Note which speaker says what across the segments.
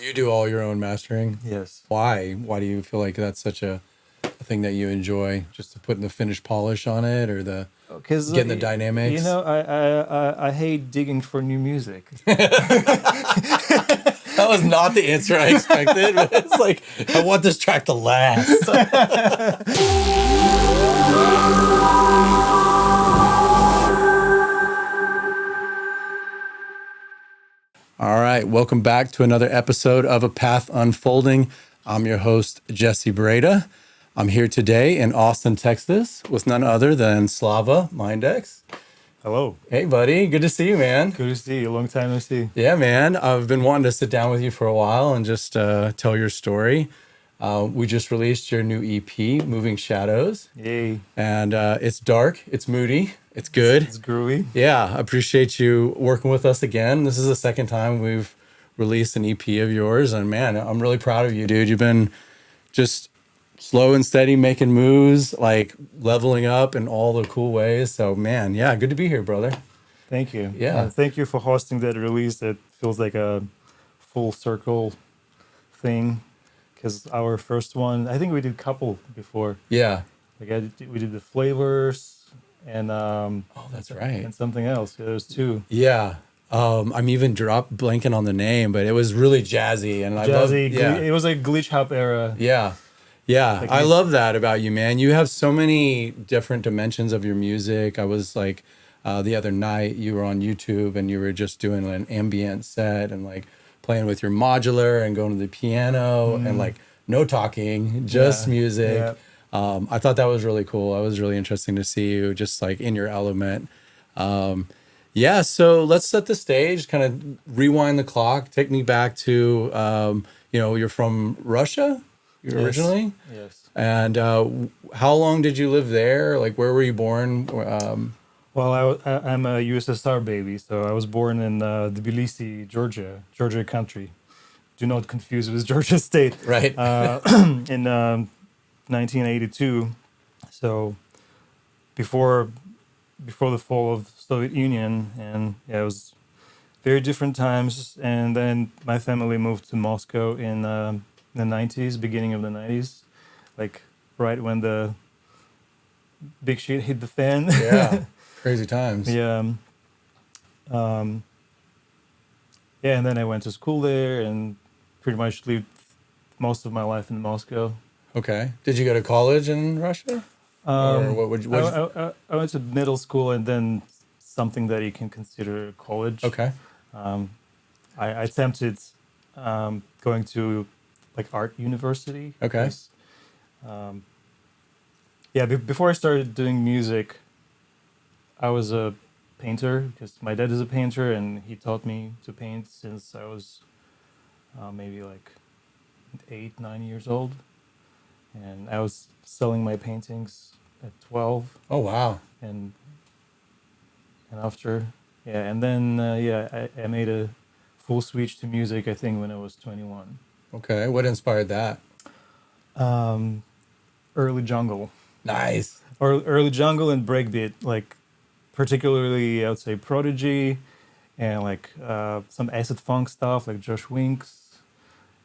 Speaker 1: You do all your own mastering?
Speaker 2: Yes.
Speaker 1: Why? Why do you feel like that's such a thing that you enjoy? Just to putting the finished polish on it, or the
Speaker 2: Because
Speaker 1: getting the dynamics?
Speaker 2: I hate digging for new music.
Speaker 1: That was not the answer I expected. But it's like, I want this track to last. All right, welcome back to another episode of A Path Unfolding. I'm your host, Jesse Brede. I'm here today in Austin, Texas, with none other than Slava Mindex.
Speaker 2: Hello.
Speaker 1: Hey, buddy. Good to see you, man.
Speaker 2: Good to see you. Long time no see.
Speaker 1: Yeah, man. I've been wanting to sit down with you for a while and just tell your story. We just released your new EP, Moving Shadows.
Speaker 2: Yay.
Speaker 1: And it's dark, it's moody, it's good.
Speaker 2: It's groovy.
Speaker 1: Yeah, I appreciate you working with us again. This is the second time we've released an EP of yours. And man, I'm really proud of you, dude. You've been just slow and steady, making moves, like leveling up in all the cool ways. So man, yeah, good to be here, brother.
Speaker 2: Thank you.
Speaker 1: Yeah.
Speaker 2: Thank you for hosting that release. It feels like a full circle thing. Because our first one, I think we did a couple before.
Speaker 1: Yeah.
Speaker 2: Like we did the flavors and
Speaker 1: Oh, that's right.
Speaker 2: and something else. Yeah, there's two.
Speaker 1: Yeah. I'm even blanking on the name, but it was really jazzy. And I love, yeah.
Speaker 2: It was like glitch hop era.
Speaker 1: Yeah. Yeah.
Speaker 2: Like
Speaker 1: I love that about you, man. You have so many different dimensions of your music. I was like, the other night you were on YouTube and you were just doing an ambient set and like playing with your modular and going to the piano and like no talking, just music.
Speaker 2: Yeah.
Speaker 1: I thought that was really cool. It was really interesting to see you just like in your element. Yeah, so let's set the stage, kind of rewind the clock, take me back to, you're from Russia, originally?
Speaker 2: Yes.
Speaker 1: And how long did you live there? Like, where were you born?
Speaker 2: Well, I'm a USSR baby, so I was born in Tbilisi, Georgia country. Do not confuse with Georgia State.
Speaker 1: Right.
Speaker 2: In 1982, so before the fall of Soviet Union, and yeah, it was very different times. And then my family moved to Moscow in the 90s, beginning of the 90s, like right when the big shit hit the fan.
Speaker 1: Yeah. Crazy times.
Speaker 2: Yeah. And then I went to school there and pretty much lived most of my life in Moscow.
Speaker 1: Okay. Did you go to college in Russia? Or what would you?
Speaker 2: I went to middle school and then something that you can consider college.
Speaker 1: Okay.
Speaker 2: I attempted going to like art university.
Speaker 1: Okay.
Speaker 2: Before I started doing music, I was a painter because my dad is a painter and he taught me to paint since I was maybe like 8-9 years old, and I was selling my paintings at 12.
Speaker 1: Oh wow!
Speaker 2: And after and then I made a full switch to music, I think, when I was 21.
Speaker 1: Okay, what inspired that?
Speaker 2: Early jungle.
Speaker 1: Nice.
Speaker 2: Or early jungle and breakbeat, like particularly I would say Prodigy, and like some acid funk stuff like Josh Winks,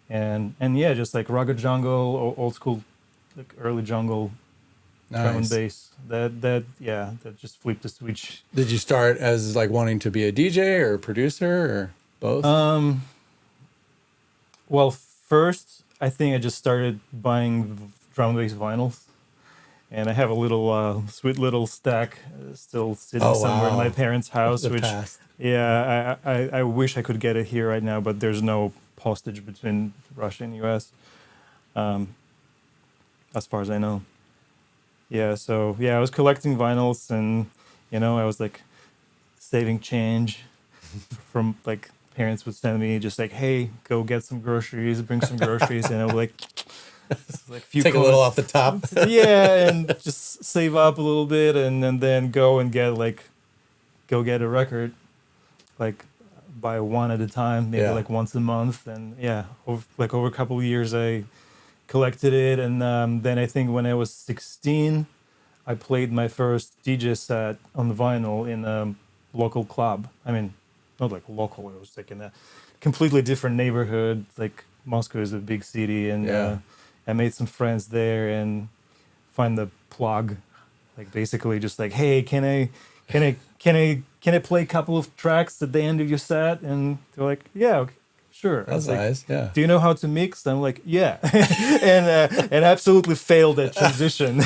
Speaker 2: and yeah, just like rugged jungle, old school, like early jungle, drum and bass. That just flipped the switch.
Speaker 1: Did you start as like wanting to be a DJ or a producer or both?
Speaker 2: Well, first I think I just started buying drum and bass vinyls. And I have a little sweet little stack still sitting somewhere in my parents' house. I wish I could get it here right now, but there's no postage between Russia and US, as far as I know. Yeah, so I was collecting vinyls, and I was like saving change from like parents would send me just like, hey, go get some groceries, bring some groceries, and I would like. Like
Speaker 1: Take a little off the top.
Speaker 2: Yeah, and just save up a little bit, and then go get a record, like buy one at a time, maybe like once a month. And over a couple of years I collected it, and then I think when I was 16 I played my first DJ set on the vinyl in a local club. I mean, not like local, it was like in a completely different neighborhood, like Moscow is a big city, and
Speaker 1: Yeah.
Speaker 2: I made some friends there and find the plug, like basically just like, hey, can I play a couple of tracks at the end of your set? And they're like, yeah, okay, sure. I
Speaker 1: That's
Speaker 2: was like,
Speaker 1: nice. Yeah.
Speaker 2: do you know how to mix? I'm like, yeah, and absolutely failed at transition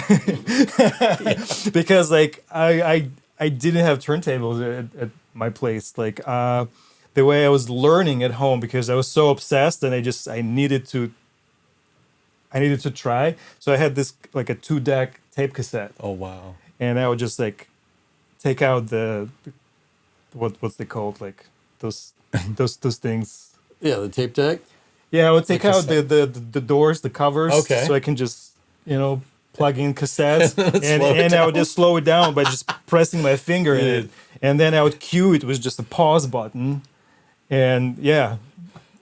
Speaker 2: because like I didn't have turntables at my place. Like the way I was learning at home because I was so obsessed and I needed to try. So I had this like a 2 deck tape cassette,
Speaker 1: Oh wow.
Speaker 2: and I would just like take out the what's they called, like those those things.
Speaker 1: Yeah, the tape deck.
Speaker 2: Yeah, I would take
Speaker 1: Like
Speaker 2: out
Speaker 1: cassette.
Speaker 2: the doors, the covers,
Speaker 1: Okay.
Speaker 2: so I can just plug in cassettes,
Speaker 1: Slow it
Speaker 2: and I would
Speaker 1: down.
Speaker 2: just slow it down by just pressing my finger in it, and then I would cue it with just a pause button, and yeah,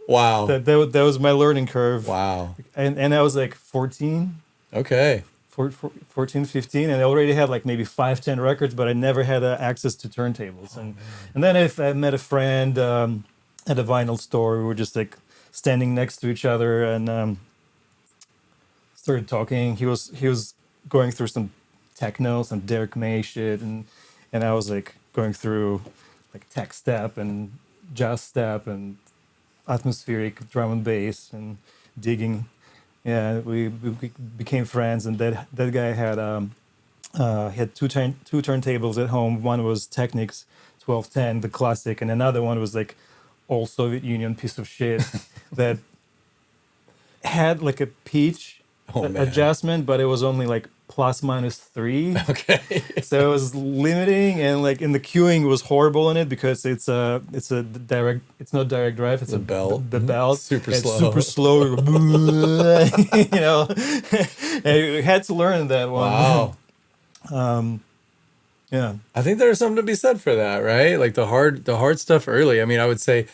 Speaker 1: Wow.
Speaker 2: that was my learning curve,
Speaker 1: Wow.
Speaker 2: and I was like 14,
Speaker 1: Okay.
Speaker 2: 14, 15, and I already had like maybe 5, 10 records, but I never had access to turntables. And then if I met a friend at a vinyl store, we were just like standing next to each other and started talking. He was going through some techno, some Derek May shit, and I was like going through like tech step and jazz step and atmospheric drum and bass and digging. Yeah, we became friends, and that guy had two turntables at home. One was Technics 1210, the classic, and another one was like old Soviet Union piece of shit that had like a pitch
Speaker 1: Oh man.
Speaker 2: adjustment, but it was only like +-3.
Speaker 1: Okay.
Speaker 2: So it was limiting, and like in the queuing it was horrible in it because it's a direct, it's not direct drive, it's
Speaker 1: The belt.
Speaker 2: the belt.
Speaker 1: Super
Speaker 2: It's
Speaker 1: slow.
Speaker 2: super slow. And you had to learn that one.
Speaker 1: Wow.
Speaker 2: Yeah.
Speaker 1: I think there's something to be said for that, right? Like the hard stuff early. I mean, I would say,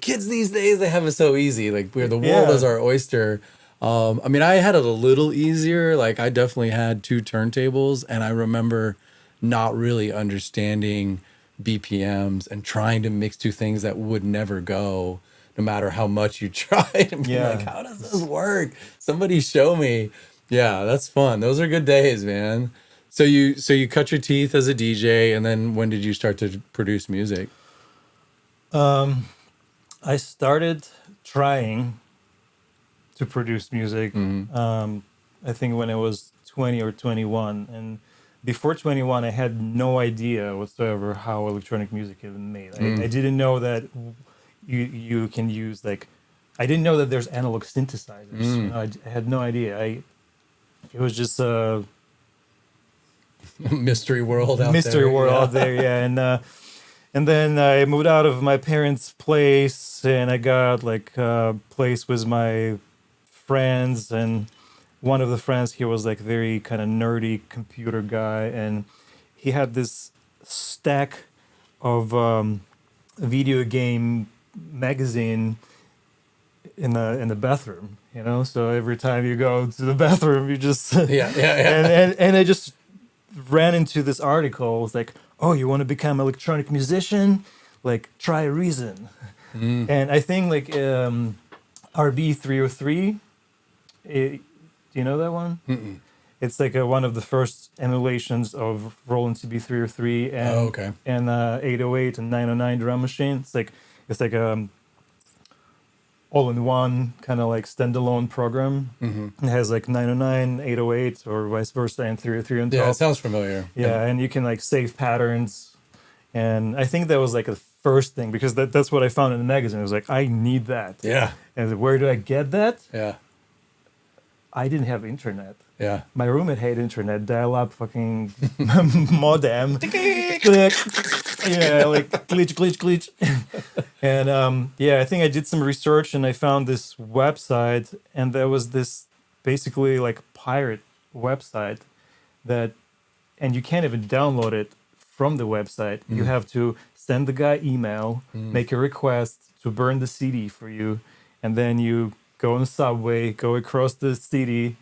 Speaker 1: kids these days, they have it so easy. Like where the world
Speaker 2: Yeah.
Speaker 1: is our oyster. I mean, I had it a little easier. Like I definitely had 2 turntables, and I remember not really understanding BPMs and trying to mix 2 things that would never go, no matter how much you tried. And being
Speaker 2: Yeah.
Speaker 1: like, how does this work? Somebody show me. Yeah, that's fun. Those are good days, man. So you cut your teeth as a DJ, and then when did you start to produce music?
Speaker 2: I started trying to produce music. I think when I was 20 or 21, and before 21, I had no idea whatsoever how electronic music is made. I didn't know that you can use like, I didn't know that there's analog synthesizers. I had no idea. It was just a
Speaker 1: Mystery world out
Speaker 2: mystery
Speaker 1: there.
Speaker 2: world
Speaker 1: Yeah.
Speaker 2: out there, yeah. And then I moved out of my parents' place, and I got like a place with my friends. And one of the friends, he was like very kind of nerdy computer guy, and he had this stack of video game magazine in the bathroom. So every time you go to the bathroom, you just
Speaker 1: Yeah.
Speaker 2: and I just ran into this article. It's like, oh, you want to become an electronic musician? Like, try Reason. And I think like RB303. Do you know that one?
Speaker 1: Mm-mm.
Speaker 2: It's like one of the first emulations of Roland CB303 and
Speaker 1: Oh, okay.
Speaker 2: and 808 and 909 drum machine. It's like all-in-one kind of like standalone program. It has like 909, 808, or vice versa, and 303 on top.
Speaker 1: Yeah, it sounds familiar.
Speaker 2: Yeah, and you can like save patterns. And I think that was like the first thing, because that's what I found in the magazine. It was like, I need that.
Speaker 1: Yeah.
Speaker 2: And where do I get that?
Speaker 1: Yeah.
Speaker 2: I didn't have internet.
Speaker 1: Yeah.
Speaker 2: My roommate had internet, dial-up fucking modem. Yeah, like glitch. And I think I did some research, and I found this website, and there was this basically like pirate website and you can't even download it from the website. You have to send the guy email, make a request to burn the CD for you, and then you go on the subway, go across the city,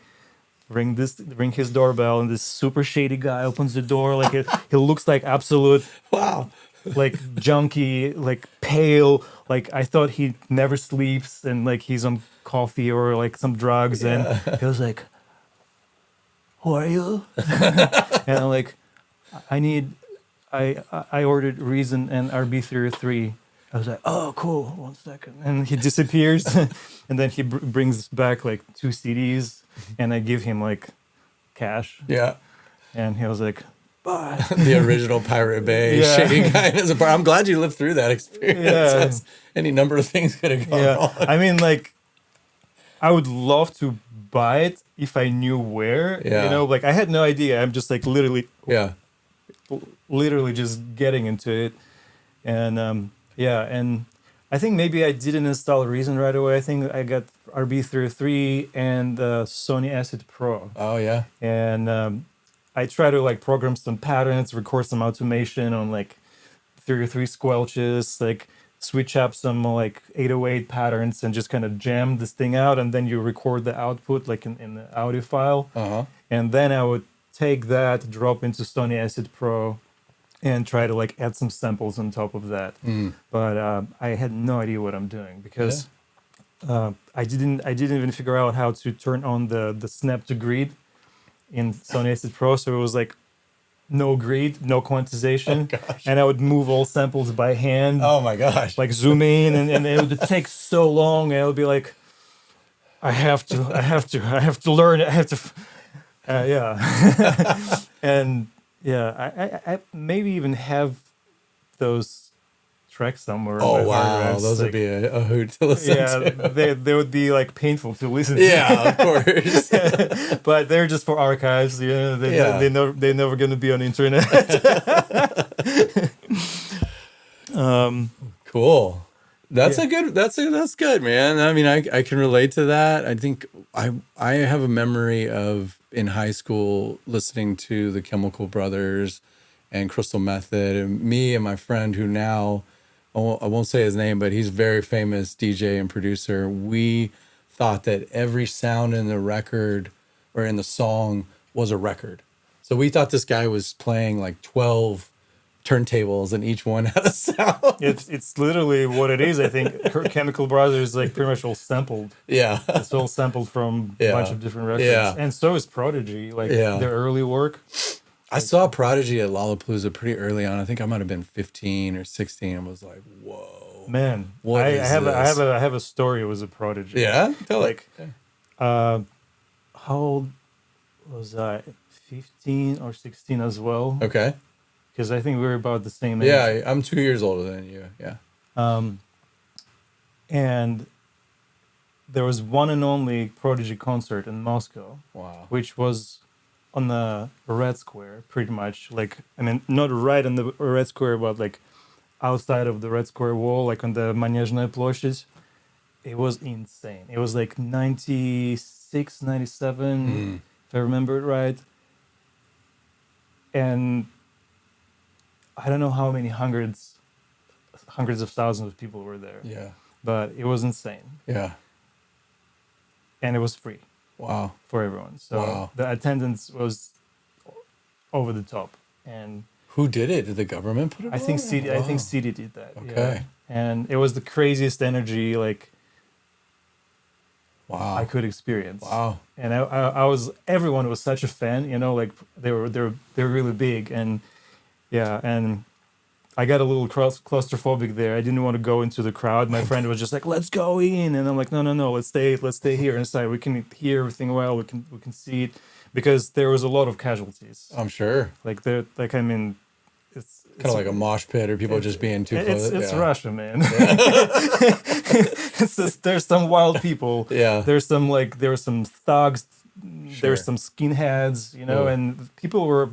Speaker 2: ring his doorbell, and this super shady guy opens the door. Like he looks like absolute
Speaker 1: Wow.
Speaker 2: like junky, like pale. Like I thought he never sleeps and like he's on coffee or like some drugs. And he was like, "Who are you?" And I'm like, "I need." I ordered Reason and RB303. I was like, "Oh, cool. 1 second." And he disappears, and then he brings back like 2 CDs, and I give him like cash,
Speaker 1: Yeah.
Speaker 2: and he was like, "Bye."
Speaker 1: The original Pirate Bay
Speaker 2: Yeah.
Speaker 1: shady guy is a part. I'm glad you lived through that experience.
Speaker 2: Yeah.
Speaker 1: That's- Any number of things could have gone
Speaker 2: Yeah,
Speaker 1: wrong.
Speaker 2: I mean, like, I would love to buy it if I knew where.
Speaker 1: Yeah.
Speaker 2: You know, like I had no idea. I'm just like
Speaker 1: Yeah.
Speaker 2: literally just getting into it, and yeah, and I think maybe I didn't install Reason right away. I think I got RB303 and Sony Acid Pro,
Speaker 1: Oh yeah.
Speaker 2: and I try to like program some patterns, record some automation on like 33 squelches, like switch up some like 808 patterns and just kind of jam this thing out, and then you record the output like in the audio file.
Speaker 1: Uh-huh.
Speaker 2: And then I would take that, drop into Sony Acid Pro, and try to like add some samples on top of that. But I had no idea what I'm doing because I didn't even figure out how to turn on the snap to grid in Sony Acid Pro. So it was like no grid, no quantization, and I would move all samples by hand,
Speaker 1: Oh my gosh.
Speaker 2: like zoom in, and it would take so long. And I would be like, I have to learn. I have to, yeah, and yeah, I maybe even have those tracks somewhere. on
Speaker 1: Oh
Speaker 2: my hard
Speaker 1: wow,
Speaker 2: drives,
Speaker 1: those would
Speaker 2: like,
Speaker 1: be a hoot to listen
Speaker 2: yeah,
Speaker 1: to.
Speaker 2: they would be like painful to listen to.
Speaker 1: Yeah, of course.
Speaker 2: But they're just for archives. You know,
Speaker 1: Yeah.
Speaker 2: they're never gonna be on the internet.
Speaker 1: Cool. That's
Speaker 2: Yeah.
Speaker 1: a good. That's good, man. I mean, I can relate to that. I think I have a memory of in high school listening to the Chemical Brothers and Crystal Method, and me and my friend who now I won't say his name, but he's a very famous DJ and producer. We thought that every sound in the record or in the song was a record. So we thought this guy was playing like 12 turntables and each one had a sound.
Speaker 2: It's literally what it is. I think Chemical Brothers like pretty much all sampled.
Speaker 1: Yeah.
Speaker 2: It's all sampled from a
Speaker 1: Yeah.
Speaker 2: bunch of different records.
Speaker 1: Yeah.
Speaker 2: And so is Prodigy, like
Speaker 1: Yeah.
Speaker 2: their early work.
Speaker 1: I saw Prodigy at Lollapalooza pretty early on. I think I might have been 15 or 16 and was like, whoa.
Speaker 2: Man,
Speaker 1: What
Speaker 2: I
Speaker 1: is
Speaker 2: have
Speaker 1: this?
Speaker 2: I have a story with a Prodigy.
Speaker 1: Yeah? Tell
Speaker 2: Like,
Speaker 1: it.
Speaker 2: how old was I? 15 or 16 as well.
Speaker 1: Okay.
Speaker 2: Because I think we were about the same age.
Speaker 1: Yeah, I'm 2 years older than you. Yeah.
Speaker 2: And there was one and only Prodigy concert in Moscow,
Speaker 1: Wow.
Speaker 2: which was on the Red Square, pretty much. Like, I mean, not right on the Red Square, but like outside of the Red Square wall, like on the Manezhnaya Ploshchad. It was insane. It was like 96, 97, if I remember it right. And I don't know how many hundreds of thousands of people were there,
Speaker 1: Yeah.
Speaker 2: but it was insane.
Speaker 1: Yeah.
Speaker 2: And it was free
Speaker 1: Wow.
Speaker 2: for everyone. So
Speaker 1: Wow.
Speaker 2: the attendance was over the top. And
Speaker 1: Who did it? Did the government put it
Speaker 2: I think
Speaker 1: on?
Speaker 2: CD, I think
Speaker 1: Wow.
Speaker 2: CD did that.
Speaker 1: Okay.
Speaker 2: Yeah. And it was the craziest energy like
Speaker 1: Wow.
Speaker 2: I could experience.
Speaker 1: Wow.
Speaker 2: And I was, everyone was such a fan, you know, like they're really big, and yeah, and I got a little claustrophobic there. I didn't want to go into the crowd. My friend was just like, "Let's go in," and I'm like, "No, let's stay here inside. We can hear everything well. We can see it," because there was a lot of casualties.
Speaker 1: I'm sure.
Speaker 2: Like I mean, it's
Speaker 1: Kind of like a mosh pit or people just being too close.
Speaker 2: It's
Speaker 1: Yeah.
Speaker 2: Russia, man. It's just, there's some wild people.
Speaker 1: Yeah.
Speaker 2: There's some thugs.
Speaker 1: Sure.
Speaker 2: There's some skinheads, you know,
Speaker 1: Yeah.
Speaker 2: and people were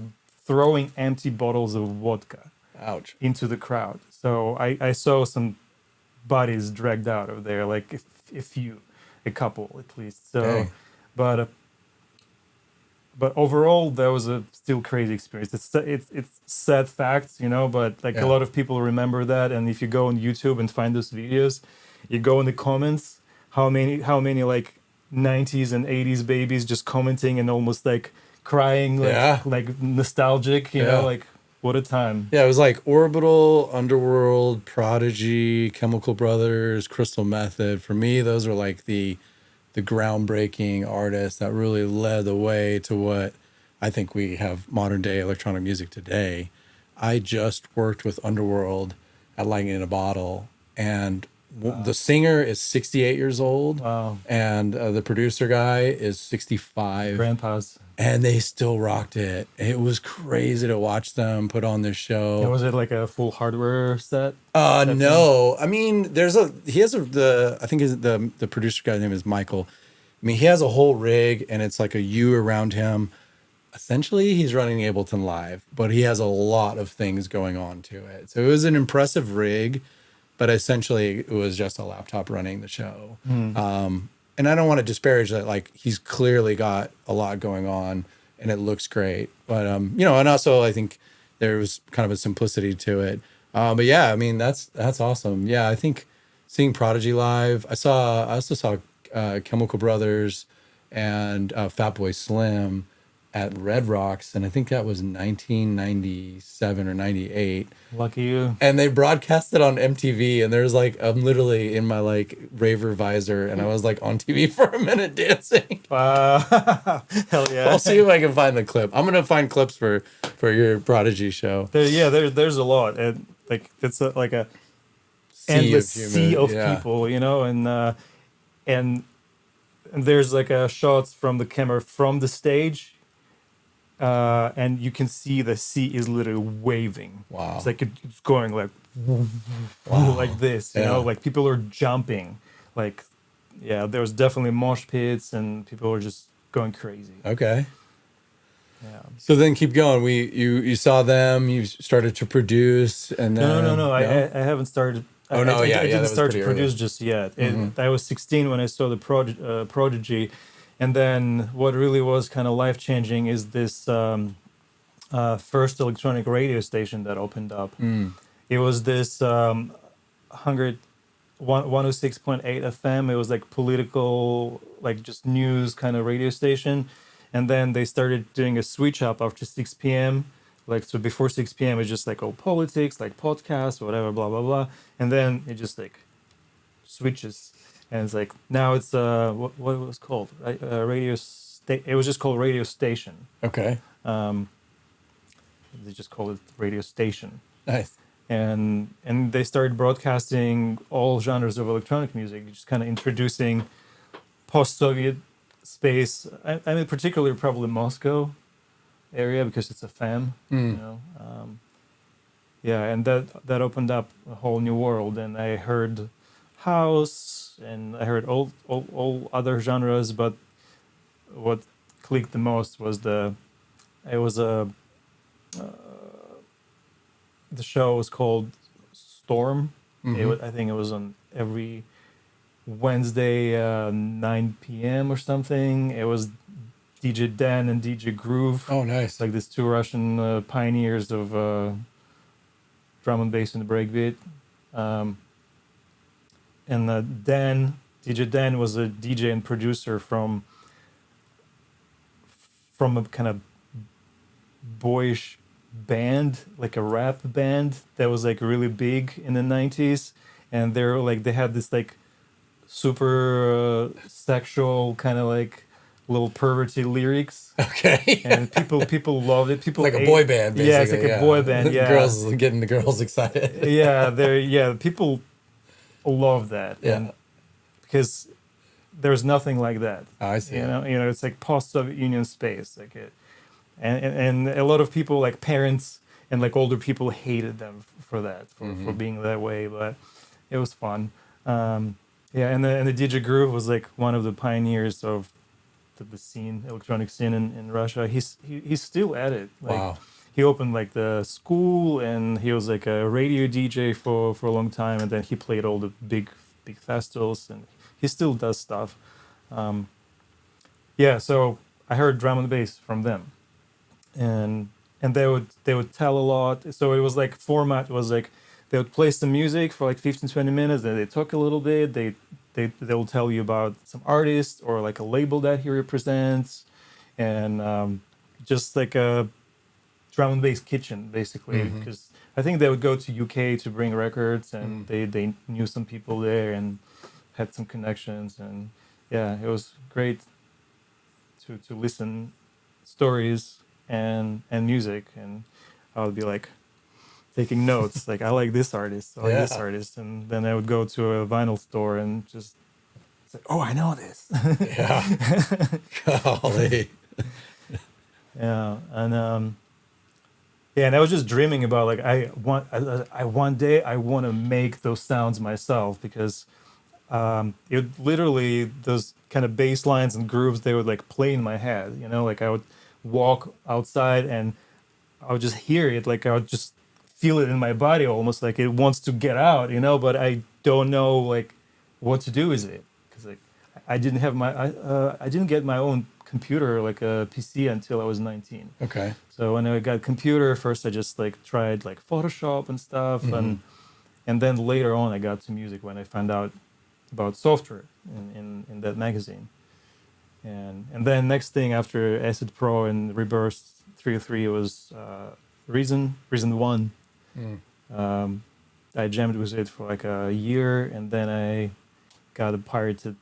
Speaker 2: throwing empty bottles of vodka
Speaker 1: Ouch.
Speaker 2: into the crowd. So I saw some bodies dragged out of there, like a couple at least. So,
Speaker 1: Dang.
Speaker 2: but overall, that was a still crazy experience. It's sad facts, you know, but like
Speaker 1: Yeah.
Speaker 2: a lot of people remember that. And if you go on YouTube and find those videos, you go in the comments, how many like 90s and 80s babies just commenting and almost like crying, like
Speaker 1: Yeah.
Speaker 2: like nostalgic, you
Speaker 1: Yeah.
Speaker 2: know, like What a time.
Speaker 1: Yeah, it was like Orbital, Underworld, Prodigy, Chemical Brothers, Crystal Method. For me, those are like the groundbreaking artists that really led the way to what I think we have modern day electronic music today. I just worked with Underworld at Lightning in a Bottle, and the singer is 68 years old,
Speaker 2: Wow.
Speaker 1: and the producer guy is 65,
Speaker 2: Grandpas.
Speaker 1: and they still rocked it. It was crazy to watch them put on this
Speaker 2: And
Speaker 1: show.
Speaker 2: was it like a full hardware set? Type thing?
Speaker 1: No. I mean, he has I think the producer guy's name is Michael. I mean, he has a whole rig and it's like a U around him. Essentially, he's running Ableton Live, but he has a lot of things going on to it. So it was an impressive rig, but essentially it was just a laptop running the show. And I don't want to disparage that. Like, he's clearly got a lot going on and it looks great. But, and also I think there was kind of a simplicity to it. But yeah, I mean, that's awesome. Yeah, I think seeing Prodigy live, I also saw Chemical Brothers and Fatboy Slim at Red Rocks, and I think that was 1997 or 98.
Speaker 2: Lucky you.
Speaker 1: And they broadcast it on MTV, and there's like I'm literally in my like raver visor, and I was like on TV for a minute dancing.
Speaker 2: Hell yeah.
Speaker 1: I'll see if I can find the clip. I'm gonna find clips for your Prodigy show.
Speaker 2: There's a lot. And like it's like a endless sea of people, and there's like a shots from the camera from the stage, and you can see the sea is literally waving.
Speaker 1: Wow.
Speaker 2: It's like it's going like like this, like people are jumping. Like, yeah, there was definitely mosh pits and people were just going crazy.
Speaker 1: Okay.
Speaker 2: Yeah.
Speaker 1: So then keep going. You saw them. You started to produce, and then
Speaker 2: No. I haven't started.
Speaker 1: Oh no,
Speaker 2: I
Speaker 1: yeah,
Speaker 2: didn't
Speaker 1: that was
Speaker 2: start to
Speaker 1: pretty
Speaker 2: produce
Speaker 1: early.
Speaker 2: just yet. I was 16 when I saw the Prodigy, and then what really was kind of life changing is this first electronic radio station that opened up. It was this 106.8 FM. It was like political, like just news kind of radio station, and then they started doing a switch up after 6 p.m. Like, so before 6 p.m. it's just like, oh, politics, like podcasts, whatever, blah blah blah, and then it just like switches, and it's like now it's what it was called, it was just called radio station.
Speaker 1: Okay.
Speaker 2: They just call it radio station.
Speaker 1: Nice.
Speaker 2: And they started broadcasting all genres of electronic music, just kind of introducing post-Soviet space. I mean, particularly probably Moscow area because it's a FAM, yeah, and that opened up a whole new world. And I heard house, and I heard all other genres, but what clicked the most was the show was called Storm. I think it was on every Wednesday, 9 p.m. or something. It was DJ Dan and DJ Groove.
Speaker 1: Oh, nice.
Speaker 2: Like these two Russian pioneers of drum and bass and the breakbeat. And DJ Dan was a DJ and producer from a kind of boyish band, like a rap band that was like really big in the 90s, and they had this like super sexual kind of like little perverty lyrics.
Speaker 1: Okay.
Speaker 2: And people loved it. People
Speaker 1: like a boy band, basically.
Speaker 2: Yeah, it's like a boy band. Yeah,
Speaker 1: Girls getting the girls excited.
Speaker 2: People love that.
Speaker 1: Yeah.
Speaker 2: And because there's nothing like that.
Speaker 1: Oh, I see.
Speaker 2: It's like post-Soviet Union space, like it. And a lot of people, like parents and like older people, hated them for that, for being that way. But it was fun. And the DJ Groove was like one of the pioneers of the scene, electronic scene in Russia. He's still at it. Like,
Speaker 1: wow.
Speaker 2: He opened like the school, and he was like a radio DJ for a long time. And then he played all the big festivals, and he still does stuff. So I heard drum and bass from them. And they would tell a lot. So it was like format was like they would play some music for like 15-20 minutes, then they talk a little bit. They'll tell you about some artist or like a label that he represents, and just like drum and bass kitchen, basically, because I think they would go to UK to bring records, and they knew some people there and had some connections, and yeah, it was great to listen stories and music, and I would be like taking notes, like I like this artist, I like this
Speaker 1: Yeah.
Speaker 2: artist, and then I would go to a vinyl store and just say, oh, I know this.
Speaker 1: Yeah. Golly.
Speaker 2: Yeah, and yeah, and I was just dreaming about like I one day I want to make those sounds myself, because it literally those kind of bass lines and grooves, they would like play in my head, you know, like I would walk outside and I would just hear it, like I would just feel it in my body, almost like it wants to get out, you know, but I don't know like what to do with it, because like I didn't have I didn't get my own computer, like a PC, until I was 19.
Speaker 1: Okay.
Speaker 2: So when I got a computer, first I just like tried like Photoshop and stuff, and then later on I got to music when I found out about software in that magazine. And then next thing after Acid Pro and Reburst 303 was Reason 1. I jammed with it for like a year, and then I got a pirated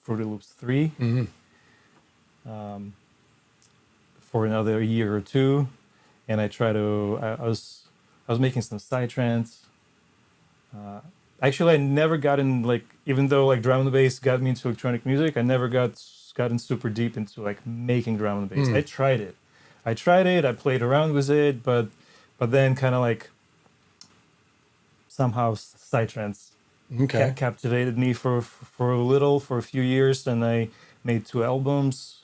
Speaker 2: Fruity Loops 3 for another year or two, and I was making some psytrance. Actually, I never got in, like, even though like drum and bass got me into electronic music, I never gotten super deep into like making drum and bass. I tried it. I played around with it, but then kind of like somehow psytrance captivated me for a few years, and I made 2 albums.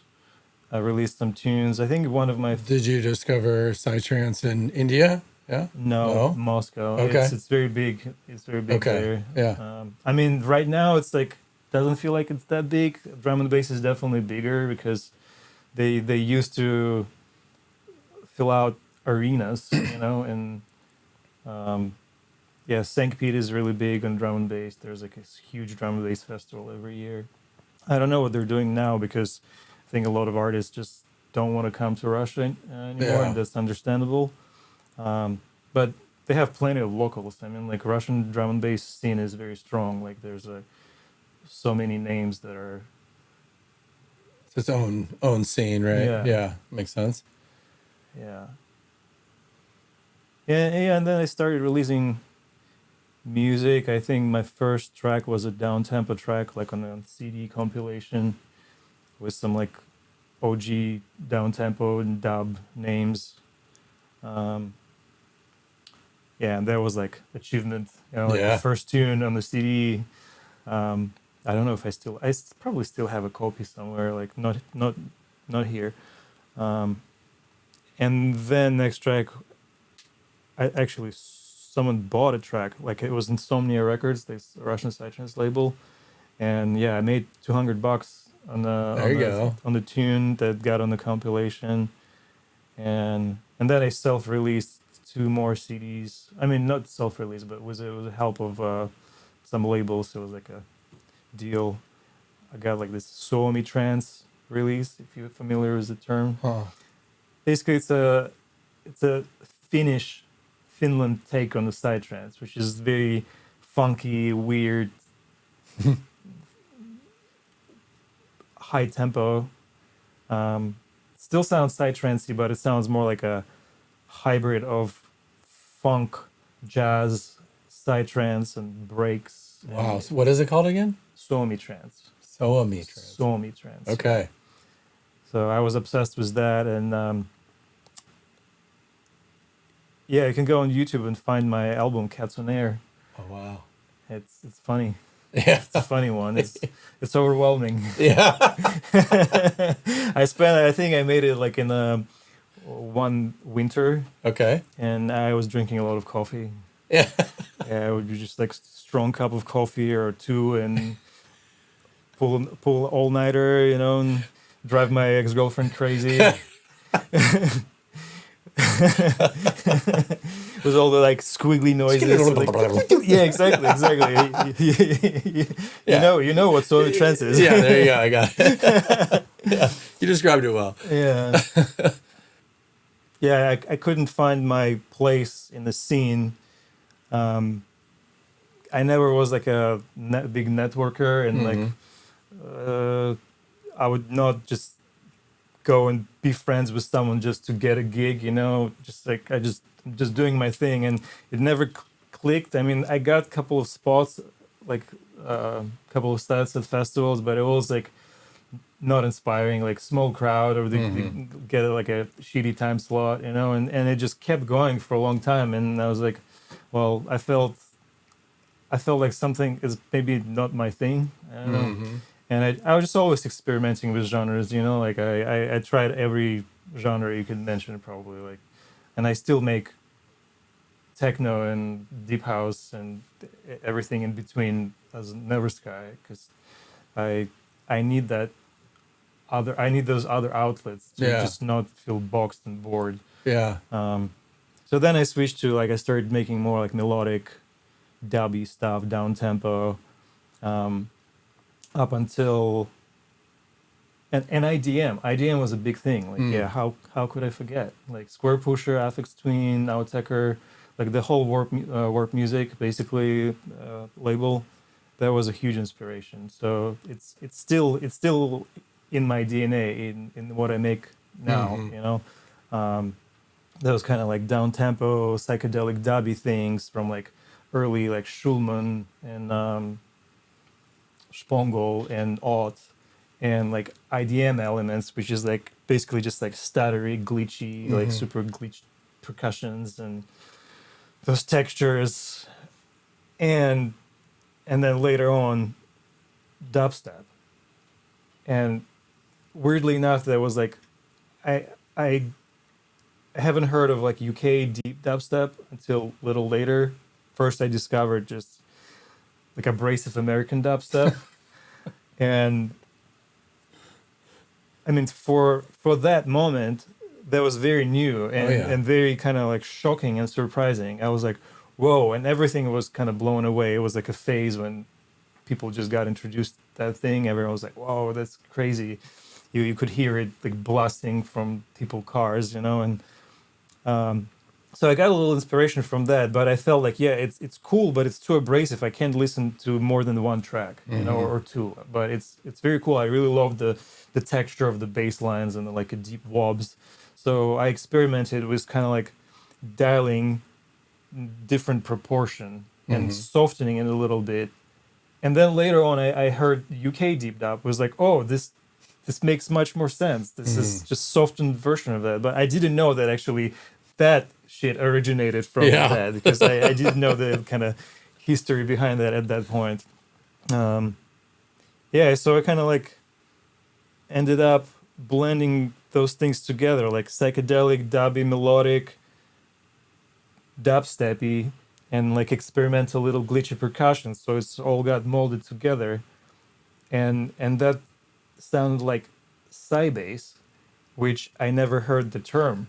Speaker 2: I released some tunes. I think one of my
Speaker 1: Did you discover psytrance in India? Yeah.
Speaker 2: no, Moscow.
Speaker 1: Okay.
Speaker 2: It's very big. It's very big there.
Speaker 1: Yeah.
Speaker 2: I mean, right now it's like doesn't feel like it's that big. Drum and bass is definitely bigger, because they used to fill out arenas, you know, and yeah, St. Pete is really big on drum and bass. There's like a huge drum and bass festival every year. I don't know what they're doing now, because I think a lot of artists just don't want to come to Russia anymore, and that's understandable. But they have plenty of locals. I mean, like Russian drum and bass scene is very strong. Like there's so many names that are
Speaker 1: It's its own scene, right? Yeah. Makes sense.
Speaker 2: Yeah. Yeah, and then I started releasing music. I think my first track was a down tempo track, like on a CD compilation, with some like OG down tempo and dub names. Yeah, and that was like achievement, you know, like the first tune on the CD. I don't know if I probably still have a copy somewhere, like not here. And then next track, someone bought a track, like it was Insomnia Records, this Russian psytrance label, and yeah, I made $200 on the tune that got on the compilation, and then I self-released 2 more CDs. I mean, not self-released, but it was the help of some labels. So it was like a deal. I got like this Suomi trance release, if you're familiar with the term. Basically, it's a Finland take on the psytrance, which is very funky, weird, high tempo. Still sounds psytrancey, but it sounds more like a hybrid of funk, jazz, psytrance, and breaks.
Speaker 1: Wow. So what is it called again?
Speaker 2: Suomi trance.
Speaker 1: Suomi trance. Okay.
Speaker 2: So I was obsessed with that, and yeah, you can go on YouTube and find my album Cats on Air.
Speaker 1: Oh wow.
Speaker 2: It's funny.
Speaker 1: Yeah.
Speaker 2: It's a funny one. It's overwhelming.
Speaker 1: Yeah.
Speaker 2: I think I made it like in one winter.
Speaker 1: Okay.
Speaker 2: And I was drinking a lot of coffee.
Speaker 1: Yeah.
Speaker 2: Yeah, I would be just like strong cup of coffee or 2 and pull all-nighter, you know, and drive my ex-girlfriend crazy. With all the like squiggly noises. Like, yeah, exactly. You know what Suomi trance is.
Speaker 1: Yeah, there you go. I got it. Yeah, you described it well.
Speaker 2: Yeah. yeah, I couldn't find my place in the scene. Um, I never was like a big networker, and like uh, I would not just go and be friends with someone just to get a gig, you know. Just like just doing my thing, and it never clicked. I mean, I got a couple of spots, like a couple of sets at festivals, but it was like not inspiring, like small crowd, or they get like a shitty time slot, you know, and it just kept going for a long time. And I was like, well, I felt like something is maybe not my thing. I don't know. And I was just always experimenting with genres, you know, like I tried every genre you could mention probably, like, and I still make techno and deep house and everything in between as Never Sky, because I I need that I need those other outlets to
Speaker 1: Yeah.
Speaker 2: just not feel boxed and bored.
Speaker 1: Yeah.
Speaker 2: So then I switched to, like, I started making more like melodic, dubby stuff, down tempo, up until and IDM was a big thing. Like, yeah, how could I forget? Like Square Pusher, Affix Twin, Outtaker, like the whole Warp Music basically label. That was a huge inspiration. So it's still in my DNA, in what I make now. You know, those kind of like down tempo psychedelic dubby things from like early like Schulman and Spongol and Ott, and like IDM elements, which is like basically just like stuttery, glitchy, like super glitched percussions and those textures, and then later on dubstep. And weirdly enough, there was like I haven't heard of like UK deep dubstep until a little later. First, I discovered just like abrasive American dubstep, and I mean, for that moment, that was very new and very kind of like shocking and surprising. I was like, whoa, and everything was kind of blown away. It was like a phase when people just got introduced to that thing. Everyone was like, whoa, that's crazy. You could hear it like blasting from people's cars, you know, and so I got a little inspiration from that. But I felt like, yeah, it's cool, but it's too abrasive. I can't listen to more than one track, you know, or two. But it's very cool. I really love the texture of the bass lines and the, like, a deep wobs. So I experimented with kind of like dialing different proportion and softening it a little bit. And then later on, I heard UK deep dub, was like, oh, this makes much more sense. This is just softened version of that. But I didn't know that actually that shit originated from that, because I didn't know the kind of history behind that at that point. Yeah, so I kind of like ended up blending those things together, like psychedelic, dubby, melodic, dubsteppy, and like experimental little glitchy percussion. So it's all got molded together, and that sounded like Psybass, which I never heard the term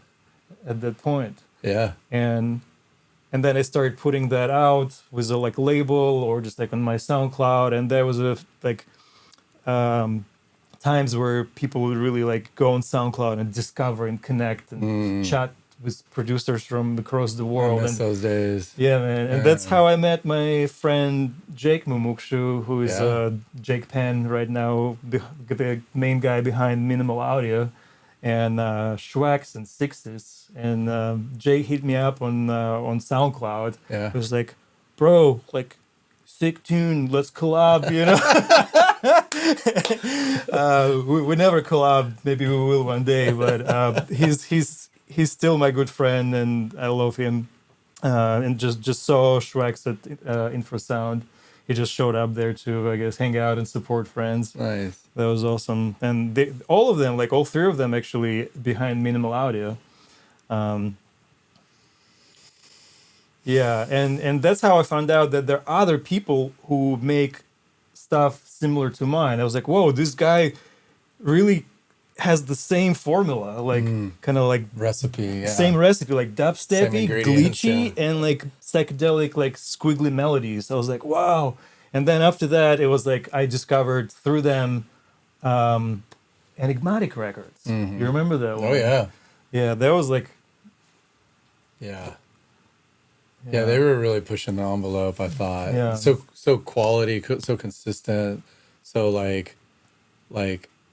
Speaker 2: at that point.
Speaker 1: Yeah.
Speaker 2: And then I started putting that out with a like label or just like on my SoundCloud, and there was a like times where people would really like go on SoundCloud and discover and connect and chat with producers from across the world.
Speaker 1: I miss
Speaker 2: And
Speaker 1: those days.
Speaker 2: yeah, man. And that's how I met my friend Jake Mumukshu, who is Jake Penn right now, the main guy behind Minimal Audio, and Schwax and Sixes. And Jake hit me up on SoundCloud.
Speaker 1: Yeah.
Speaker 2: It was like, bro, like, sick tune, let's collab, you know? We never collab. Maybe we will one day, but he's still my good friend, and I love him. And just saw Schwax at Infrasound. He just showed up there to, I guess, hang out and support friends.
Speaker 1: Nice.
Speaker 2: That was awesome. And all of them, like all three of them, actually behind Minimal Audio. Yeah, and that's how I found out that there are other people who make stuff similar to mine. I was like, whoa, this guy really has the same formula, like kind of like
Speaker 1: Recipe. Yeah.
Speaker 2: same recipe, like dubsteppy,
Speaker 1: ingredients,
Speaker 2: glitchy, and like psychedelic, like squiggly melodies. I was like, wow. And then after that, it was like I discovered through them Enigmatic Records. You remember that one?
Speaker 1: Oh yeah.
Speaker 2: Yeah, that was like
Speaker 1: Yeah. Yeah, they were really pushing the envelope, I thought.
Speaker 2: Yeah.
Speaker 1: So quality, so consistent. So like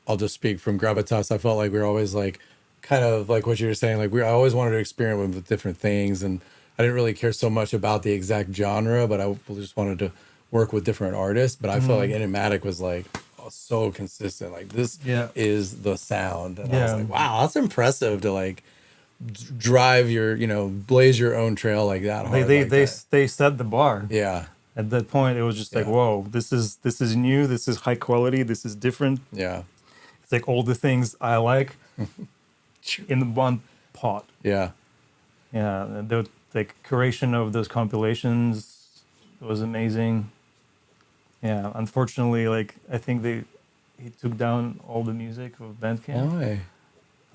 Speaker 1: I'll just speak from Gravitas. I felt like we were always like kind of like what you were saying, like I always wanted to experiment with different things, and I didn't really care so much about the exact genre, but I just wanted to work with different artists. But I felt like Enigmatic was like so consistent. Like this
Speaker 2: Yeah.
Speaker 1: is the sound. And I was
Speaker 2: Yeah.
Speaker 1: like, wow, that's impressive to like drive your, blaze your own trail like that
Speaker 2: They
Speaker 1: hard
Speaker 2: they
Speaker 1: like
Speaker 2: they
Speaker 1: that.
Speaker 2: they set the bar.
Speaker 1: Yeah.
Speaker 2: At that point, it was just like,
Speaker 1: Yeah.
Speaker 2: whoa, this is new, this is high quality, this is different.
Speaker 1: Yeah.
Speaker 2: It's like all the things I like in one pot.
Speaker 1: Yeah.
Speaker 2: Yeah, and the like curation of those compilations was amazing. Yeah, unfortunately, like I think he took down all the music of Bandcamp,
Speaker 1: Why?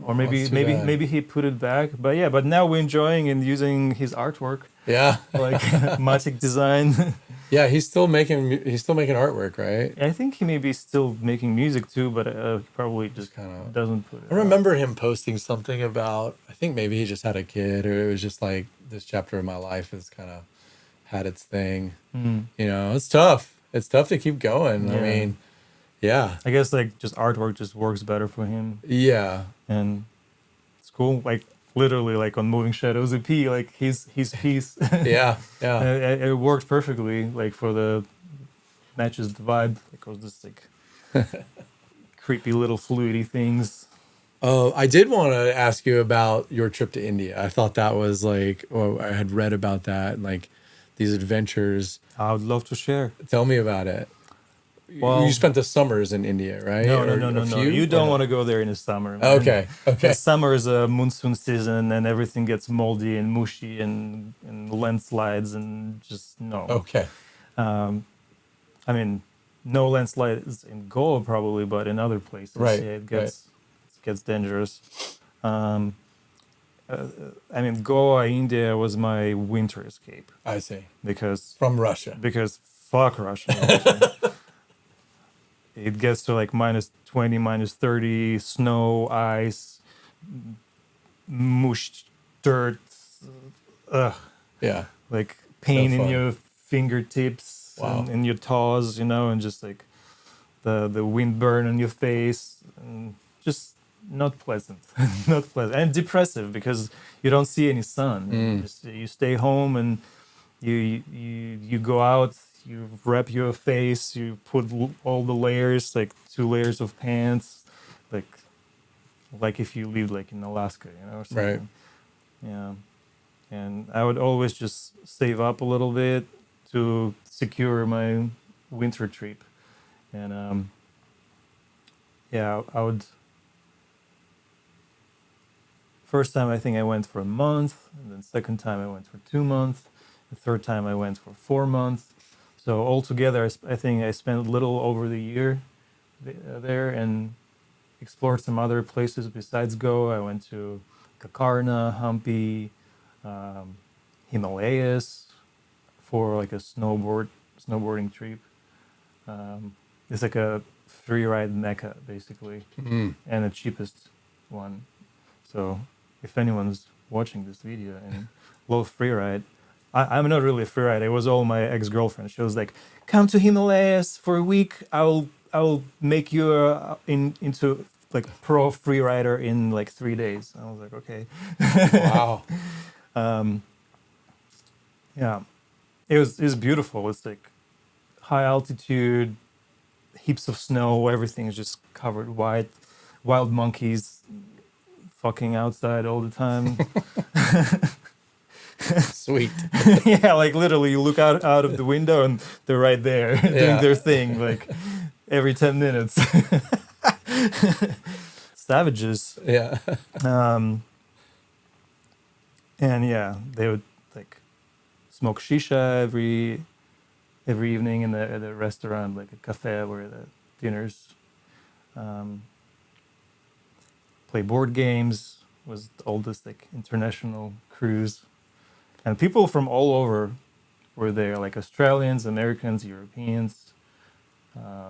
Speaker 2: or
Speaker 1: Oh, that's
Speaker 2: maybe
Speaker 1: too
Speaker 2: maybe
Speaker 1: bad.
Speaker 2: maybe he put it back. But yeah, but now we're enjoying and using his artwork,
Speaker 1: Yeah.
Speaker 2: like Matic design.
Speaker 1: Yeah, he's still making artwork, right?
Speaker 2: I think he may be still making music too, but he probably just
Speaker 1: Kind of.
Speaker 2: doesn't put
Speaker 1: I
Speaker 2: it out.
Speaker 1: remember him posting something about, I think maybe he just had a kid, or it was just like this chapter of my life has kind of had its thing.
Speaker 2: Mm.
Speaker 1: It's tough. It's tough to keep going. I
Speaker 2: Yeah.
Speaker 1: mean, yeah.
Speaker 2: I guess like just artwork just works better for him,
Speaker 1: Yeah.
Speaker 2: and it's cool. Like literally, like on Moving Shadows EP, like his piece,
Speaker 1: Yeah. Yeah.
Speaker 2: it worked perfectly. Like for the matches the vibe. Like it was just like creepy little fluidy things.
Speaker 1: Oh, I did want to ask you about your trip to India. I thought that was like, I had read about that, like these adventures.
Speaker 2: I would love to share.
Speaker 1: Tell me about it.
Speaker 2: Well,
Speaker 1: You spent the summers in India, right?
Speaker 2: no,
Speaker 1: Or
Speaker 2: no, no,
Speaker 1: a
Speaker 2: no, no.
Speaker 1: few,
Speaker 2: You
Speaker 1: or
Speaker 2: don't
Speaker 1: no?
Speaker 2: want to go there in the summer, man.
Speaker 1: Okay. Okay.
Speaker 2: The summer is a monsoon season, and everything gets moldy and mushy, and landslides, and just no.
Speaker 1: Okay.
Speaker 2: I mean, no landslides in Goa probably, but in other places,
Speaker 1: Right,
Speaker 2: yeah, it gets dangerous. Um, I mean, Goa, India was my winter escape
Speaker 1: I see.
Speaker 2: because
Speaker 1: From Russia.
Speaker 2: fuck Russia. It gets to like -20, -30, snow, ice, mush, dirt, ugh,
Speaker 1: Yeah.
Speaker 2: like pain in
Speaker 1: fun.
Speaker 2: your fingertips
Speaker 1: Wow.
Speaker 2: and in your toes, and just like the wind burn on your face, and just not pleasant, not pleasant, and depressive because you don't see any sun. You stay home and you go out. You wrap your face. You put all the layers, like 2 layers of pants, like if you live like in Alaska, or something.
Speaker 1: Right.
Speaker 2: Yeah, and I would always just save up a little bit to secure my winter trip, and yeah, I would. First time I think I went for a month, and then second time I went for 2 months, the third time I went for 4 months. So altogether, I think I spent a little over the year there and explored some other places besides Goa. I went to Kakarna, Hampi, Himalayas for like a snowboarding trip. It's like a free ride mecca basically, and the cheapest one. So if anyone's watching this video and love free ride, I'm not really a free ride. It was all my ex-girlfriend. She was like, "Come to Himalayas for a week. I will make you into like pro free rider in like 3 days." I was like, "Okay."
Speaker 1: Wow.
Speaker 2: Yeah, it was beautiful. It's like high altitude, heaps of snow. Everything is just covered white. Wild monkeys fucking outside all the time.
Speaker 1: Sweet.
Speaker 2: Yeah, like literally you look out of the window and they're right there doing their thing like every 10 minutes. Savages.
Speaker 1: Yeah.
Speaker 2: And yeah, they would like smoke shisha every evening in the restaurant, like a cafe where the dinners. Play board games. Was the oldest like international cruise, and people from all over were there, like Australians, Americans, Europeans,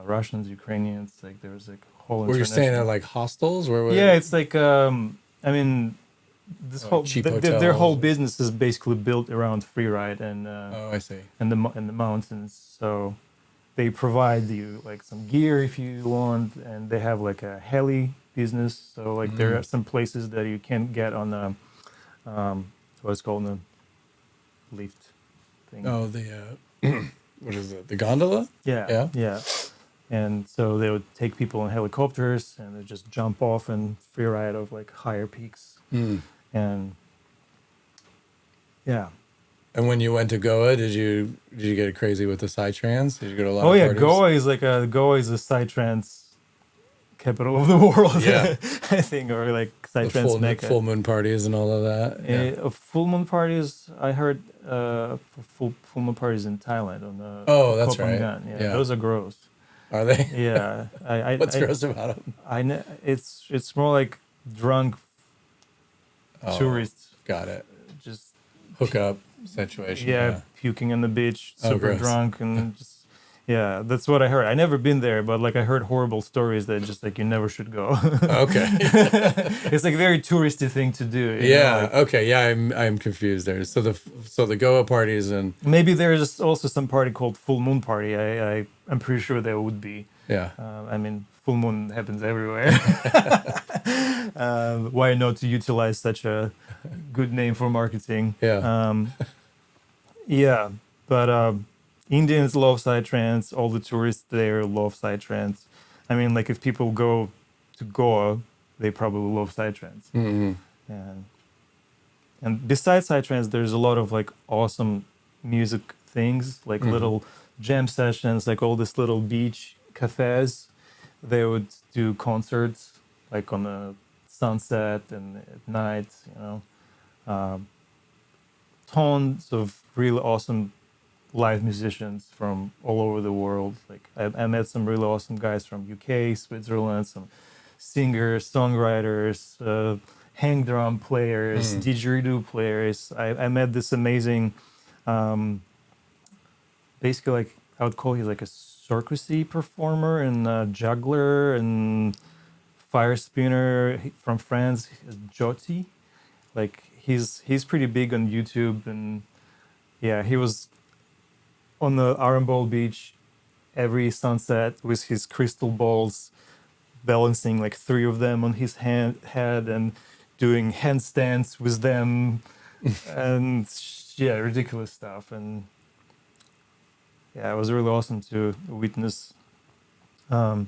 Speaker 2: Russians, Ukrainians. Like there was like a whole.
Speaker 1: Were you staying at
Speaker 2: international-
Speaker 1: like hostels? Where?
Speaker 2: Yeah, it's like I mean, this
Speaker 1: Like
Speaker 2: whole
Speaker 1: cheap
Speaker 2: their whole
Speaker 1: hotels.
Speaker 2: business is basically built around freeride
Speaker 1: Oh, I see.
Speaker 2: and the mountains. So they provide you like some gear if you want, and they have like a heli business. So like there are some places that you can't get on the what's called the lift thing.
Speaker 1: Oh, the what is it? The gondola?
Speaker 2: Yeah,
Speaker 1: Yeah.
Speaker 2: yeah. And so they would take people in helicopters and they just jump off and free ride of like higher peaks. And yeah.
Speaker 1: And when you went to Goa, did you get crazy with the psytrance? Did you go to a lot
Speaker 2: Oh
Speaker 1: of
Speaker 2: yeah,
Speaker 1: parties?
Speaker 2: Goa is a psytrance capital of the world.
Speaker 1: Yeah.
Speaker 2: I think, or like
Speaker 1: The
Speaker 2: psytrance mecca.
Speaker 1: full moon parties and all of that. Yeah.
Speaker 2: Full moon parties. I heard full moon parties in Thailand on the
Speaker 1: Oh, that's
Speaker 2: Koh
Speaker 1: right.
Speaker 2: Phangan. Yeah,
Speaker 1: Yeah.
Speaker 2: those are gross.
Speaker 1: Are they?
Speaker 2: Yeah,
Speaker 1: What's gross about them?
Speaker 2: it's more like drunk
Speaker 1: Oh,
Speaker 2: tourists
Speaker 1: got it.
Speaker 2: just
Speaker 1: Hook up situation.
Speaker 2: yeah, puking on the beach,
Speaker 1: Oh,
Speaker 2: super
Speaker 1: gross.
Speaker 2: drunk, and just yeah, that's what I heard. I never been there, but like I heard horrible stories that just like you never should go.
Speaker 1: Okay.
Speaker 2: It's like a very touristy thing to do. You know,
Speaker 1: Yeah.
Speaker 2: like,
Speaker 1: Okay. Yeah. I'm confused there. So the Goa parties and
Speaker 2: maybe there's also some party called full moon party. I'm pretty sure there would be.
Speaker 1: yeah.
Speaker 2: I mean, full moon happens everywhere. Why not to utilize such a good name for marketing?
Speaker 1: Yeah.
Speaker 2: Yeah, but Indians love psytrance. All the tourists there love psytrance. I mean, like if people go to Goa, they probably love psytrance.
Speaker 1: Mm-hmm.
Speaker 2: And besides psytrance, there's a lot of like awesome music things, like little jam sessions, like all this little beach cafes. They would do concerts like on the sunset and at night, you know. Tons of really awesome live musicians from all over the world. Like I met some really awesome guys from UK, Switzerland, some singers, songwriters, hang drum players, didgeridoo players. I met this amazing, basically like I would call he like a circusy performer and a juggler and fire spinner from France, Joti. Like he's pretty big on YouTube, and yeah, he was on the Arambol beach every sunset with his crystal balls, balancing like 3 of them on his head and doing handstands with them, and yeah, ridiculous stuff. And yeah, it was really awesome to witness. But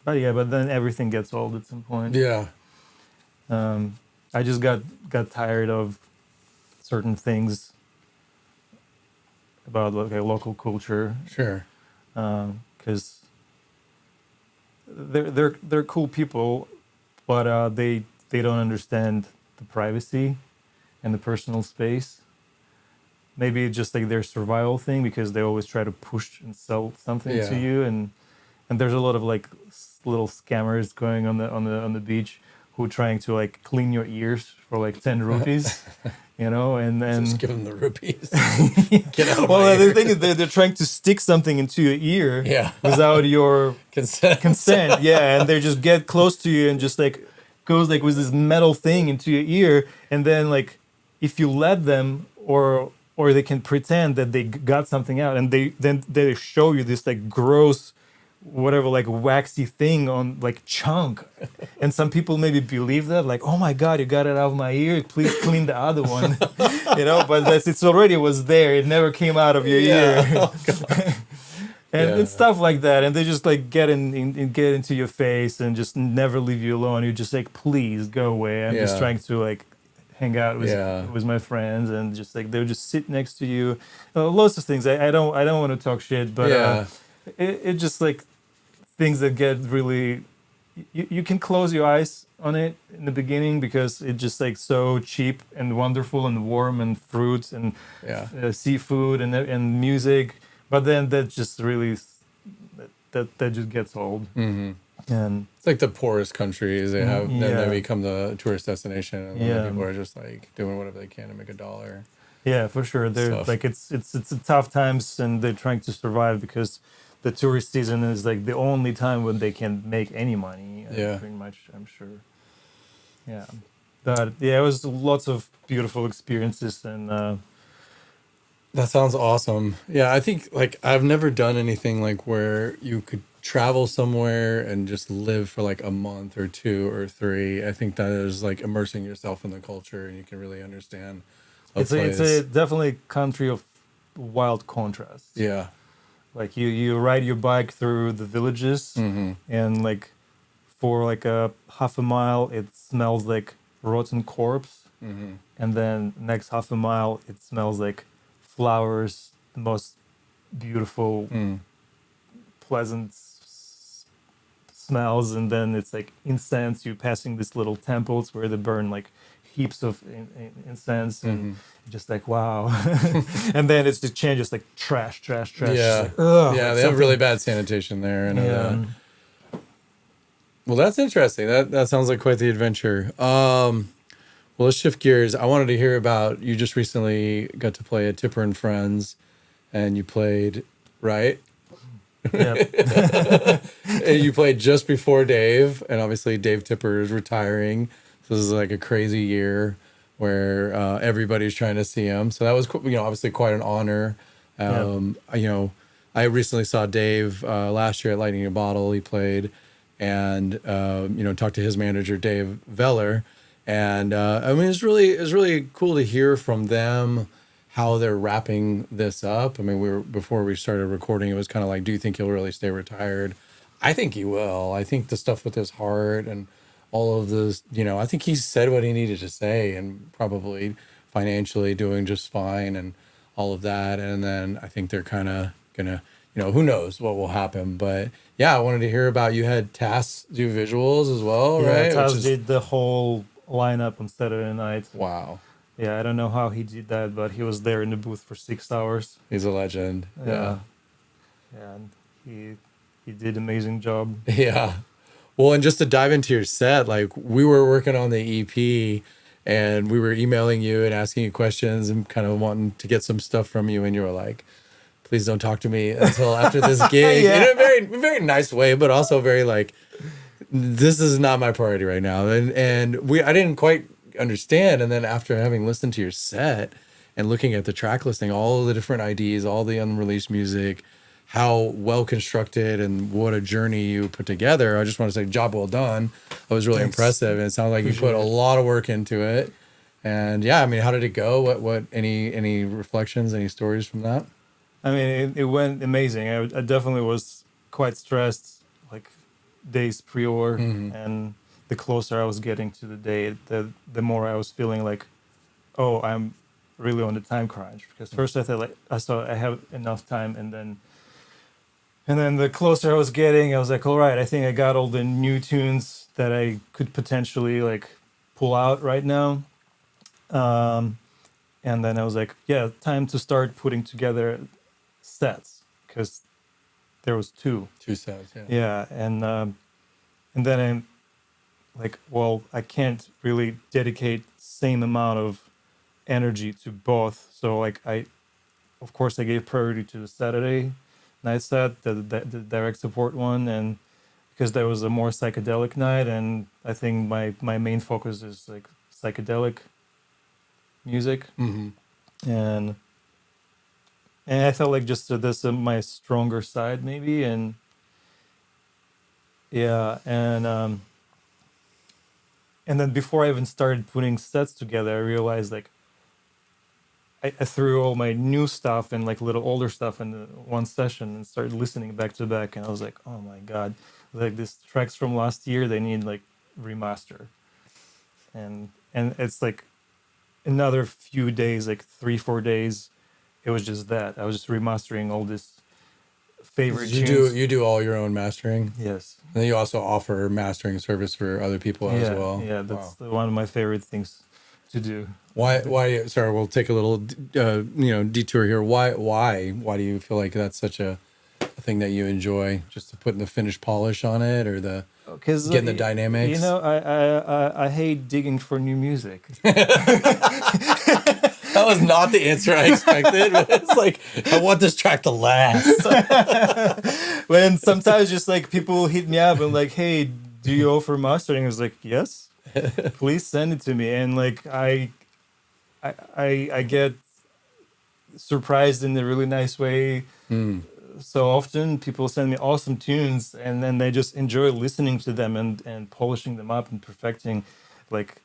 Speaker 2: then everything gets old at some point.
Speaker 1: Yeah.
Speaker 2: I just got tired of certain things about like a local culture,
Speaker 1: Sure.
Speaker 2: because they're cool people, but they don't understand the privacy and the personal space. Maybe it's just like their survival thing because they always try to push and sell something
Speaker 1: Yeah.
Speaker 2: to you, and there's a lot of like little scammers going on the beach who are trying to like clean your ears for like 10 rupees, you know, and
Speaker 1: Just give them the rupees. Get out of
Speaker 2: well,
Speaker 1: my
Speaker 2: the
Speaker 1: ear.
Speaker 2: thing is they're trying to stick something into your ear
Speaker 1: Yeah.
Speaker 2: without your
Speaker 1: Consent.
Speaker 2: yeah, and they just get close to you and just like goes like with this metal thing into your ear, and then like if you let them, or they can pretend that they got something out, and they show you this like gross whatever like waxy thing on like chunk, and some people maybe believe that, like, oh my god, you got it out of my ear, please clean the other one. You know, but it's already was there, it never came out of your ear.
Speaker 1: Oh, God.
Speaker 2: And
Speaker 1: Yeah.
Speaker 2: it's stuff like that, and they just like get get into your face and just never leave you alone. You're just like, please go away, I'm just
Speaker 1: Yeah.
Speaker 2: trying to like hang out
Speaker 1: Yeah.
Speaker 2: with my friends, and just like they'll just sit next to you. Lots of things. I don't want to talk shit, but
Speaker 1: Yeah.
Speaker 2: it just like things that get really, you can close your eyes on it in the beginning because it's just like so cheap and wonderful and warm and fruits and
Speaker 1: Yeah.
Speaker 2: seafood and music, but then that just really that just gets old.
Speaker 1: Mm-hmm.
Speaker 2: And
Speaker 1: It's like the poorest countries. They have then
Speaker 2: Yeah.
Speaker 1: they become the tourist destination, and then
Speaker 2: Yeah.
Speaker 1: people are just like doing whatever they can to make a dollar.
Speaker 2: yeah, for sure, they're
Speaker 1: Tough.
Speaker 2: like it's a tough times, and they're trying to survive because the tourist season is like the only time when they can make any money.
Speaker 1: Yeah.
Speaker 2: Pretty much, I'm sure. Yeah. But yeah, it was lots of beautiful experiences, and
Speaker 1: That sounds awesome. Yeah, I think like I've never done anything like where you could travel somewhere and just live for like a month or two or three. I think that is like immersing yourself in the culture and you can really understand a
Speaker 2: it's a
Speaker 1: place.
Speaker 2: definitely country of wild contrasts.
Speaker 1: Yeah.
Speaker 2: Like you ride your bike through the villages,
Speaker 1: Mm-hmm.
Speaker 2: and like for like a half a mile, it smells like rotten corpse,
Speaker 1: Mm-hmm.
Speaker 2: and then next half a mile, it smells like flowers, the most beautiful,
Speaker 1: Mm.
Speaker 2: pleasant smells, and then it's like incense. You're passing these little temples where they burn like heaps of incense, and
Speaker 1: Mm-hmm.
Speaker 2: just like wow. And then it's just changes like trash, trash, trash. Just
Speaker 1: Yeah.
Speaker 2: like ugh,
Speaker 1: Yeah,
Speaker 2: like
Speaker 1: they have really
Speaker 2: something.
Speaker 1: bad sanitation there. I know that.
Speaker 2: Yeah.
Speaker 1: Well, that's interesting. That sounds like quite the adventure. Well, let's shift gears. I wanted to hear about you just recently got to play at Tipper and Friends and you played, right?
Speaker 2: Yeah.
Speaker 1: And you played just before Dave, and obviously Dave Tipper is retiring. So this is like a crazy year where everybody's trying to see him. So that was, obviously quite an honor.
Speaker 2: Yeah.
Speaker 1: I recently saw Dave last year at Lightning in a Bottle. He played, and talked to his manager Dave Veller, and I mean it's really cool to hear from them how they're wrapping this up. I mean, before we started recording, it was kind of like, do you think he'll really stay retired? I think he will. I think the stuff with his heart and all of this, I think he said what he needed to say and probably financially doing just fine and all of that. And then I think they're kind of gonna, who knows what will happen. But yeah, I wanted to hear about you had Tass do visuals as well,
Speaker 2: Yeah,
Speaker 1: right? Which
Speaker 2: Taz
Speaker 1: is
Speaker 2: did the whole lineup on Saturday night.
Speaker 1: wow.
Speaker 2: Yeah, I don't know how he did that, but he was there in the booth for 6 hours.
Speaker 1: He's a legend. Yeah.
Speaker 2: Yeah, and he did amazing job.
Speaker 1: Yeah. Well, and just to dive into your set, like we were working on the EP and we were emailing you and asking you questions and kind of wanting to get some stuff from you. And you were like, please don't talk to me until after this gig in a very, very nice way, but also very like, this is not my priority right now. And I didn't quite understand. And then after having listened to your set and looking at the track listing, all of the different IDs, all the unreleased music, how well constructed and what a journey you put together. I just want to say job well done. That was really
Speaker 2: Thanks.
Speaker 1: impressive. And it sounds like you put a lot of work into it. And yeah, I mean, how did it go? What any reflections, any stories from that?
Speaker 2: I mean, it went amazing. I definitely was quite stressed, like days pre-order, and the closer I was getting to the day, the more I was feeling like, oh, I'm really on the time crunch. Because first I thought like I have enough time, and then the closer I was getting, I was like, all right, I think I got all the new tunes that I could potentially like pull out right now. And then I was like, yeah, time to start putting together sets, because there was two.
Speaker 1: Two sets, yeah.
Speaker 2: Yeah, and then I'm like, well, I can't really dedicate same amount of energy to both. So like of course I gave priority to the Saturday night set, the direct support one, and because that was a more psychedelic night, and I think my main focus is like psychedelic music, and I felt like just this my stronger side maybe, and yeah, and then before I even started putting sets together, I realized like I threw all my new stuff and like little older stuff in the one session and started listening back to back, and I was like, oh my god, like these tracks from last year, they need like remaster, and it's like another few days, like 3-4 days, it was just that I was just remastering all this favorite tunes.
Speaker 1: You do all your own mastering?
Speaker 2: Yes.
Speaker 1: And then you also offer mastering service for other people as well.
Speaker 2: Yeah, that's one of my favorite things to do.
Speaker 1: Why? Sorry, we'll take a little, detour here. Why do you feel like that's such a thing that you enjoy? Just to put the finished polish on it, or getting the dynamics.
Speaker 2: I hate digging for new music.
Speaker 1: That was not the answer I expected. But it's like, I want this track to last.
Speaker 2: When sometimes just like people hit me up and like, hey, do you offer mastering? I was like, yes. please send it to me. And like I get surprised in a really nice way. So often people send me awesome tunes, and then they just enjoy listening to them and polishing them up and perfecting. Like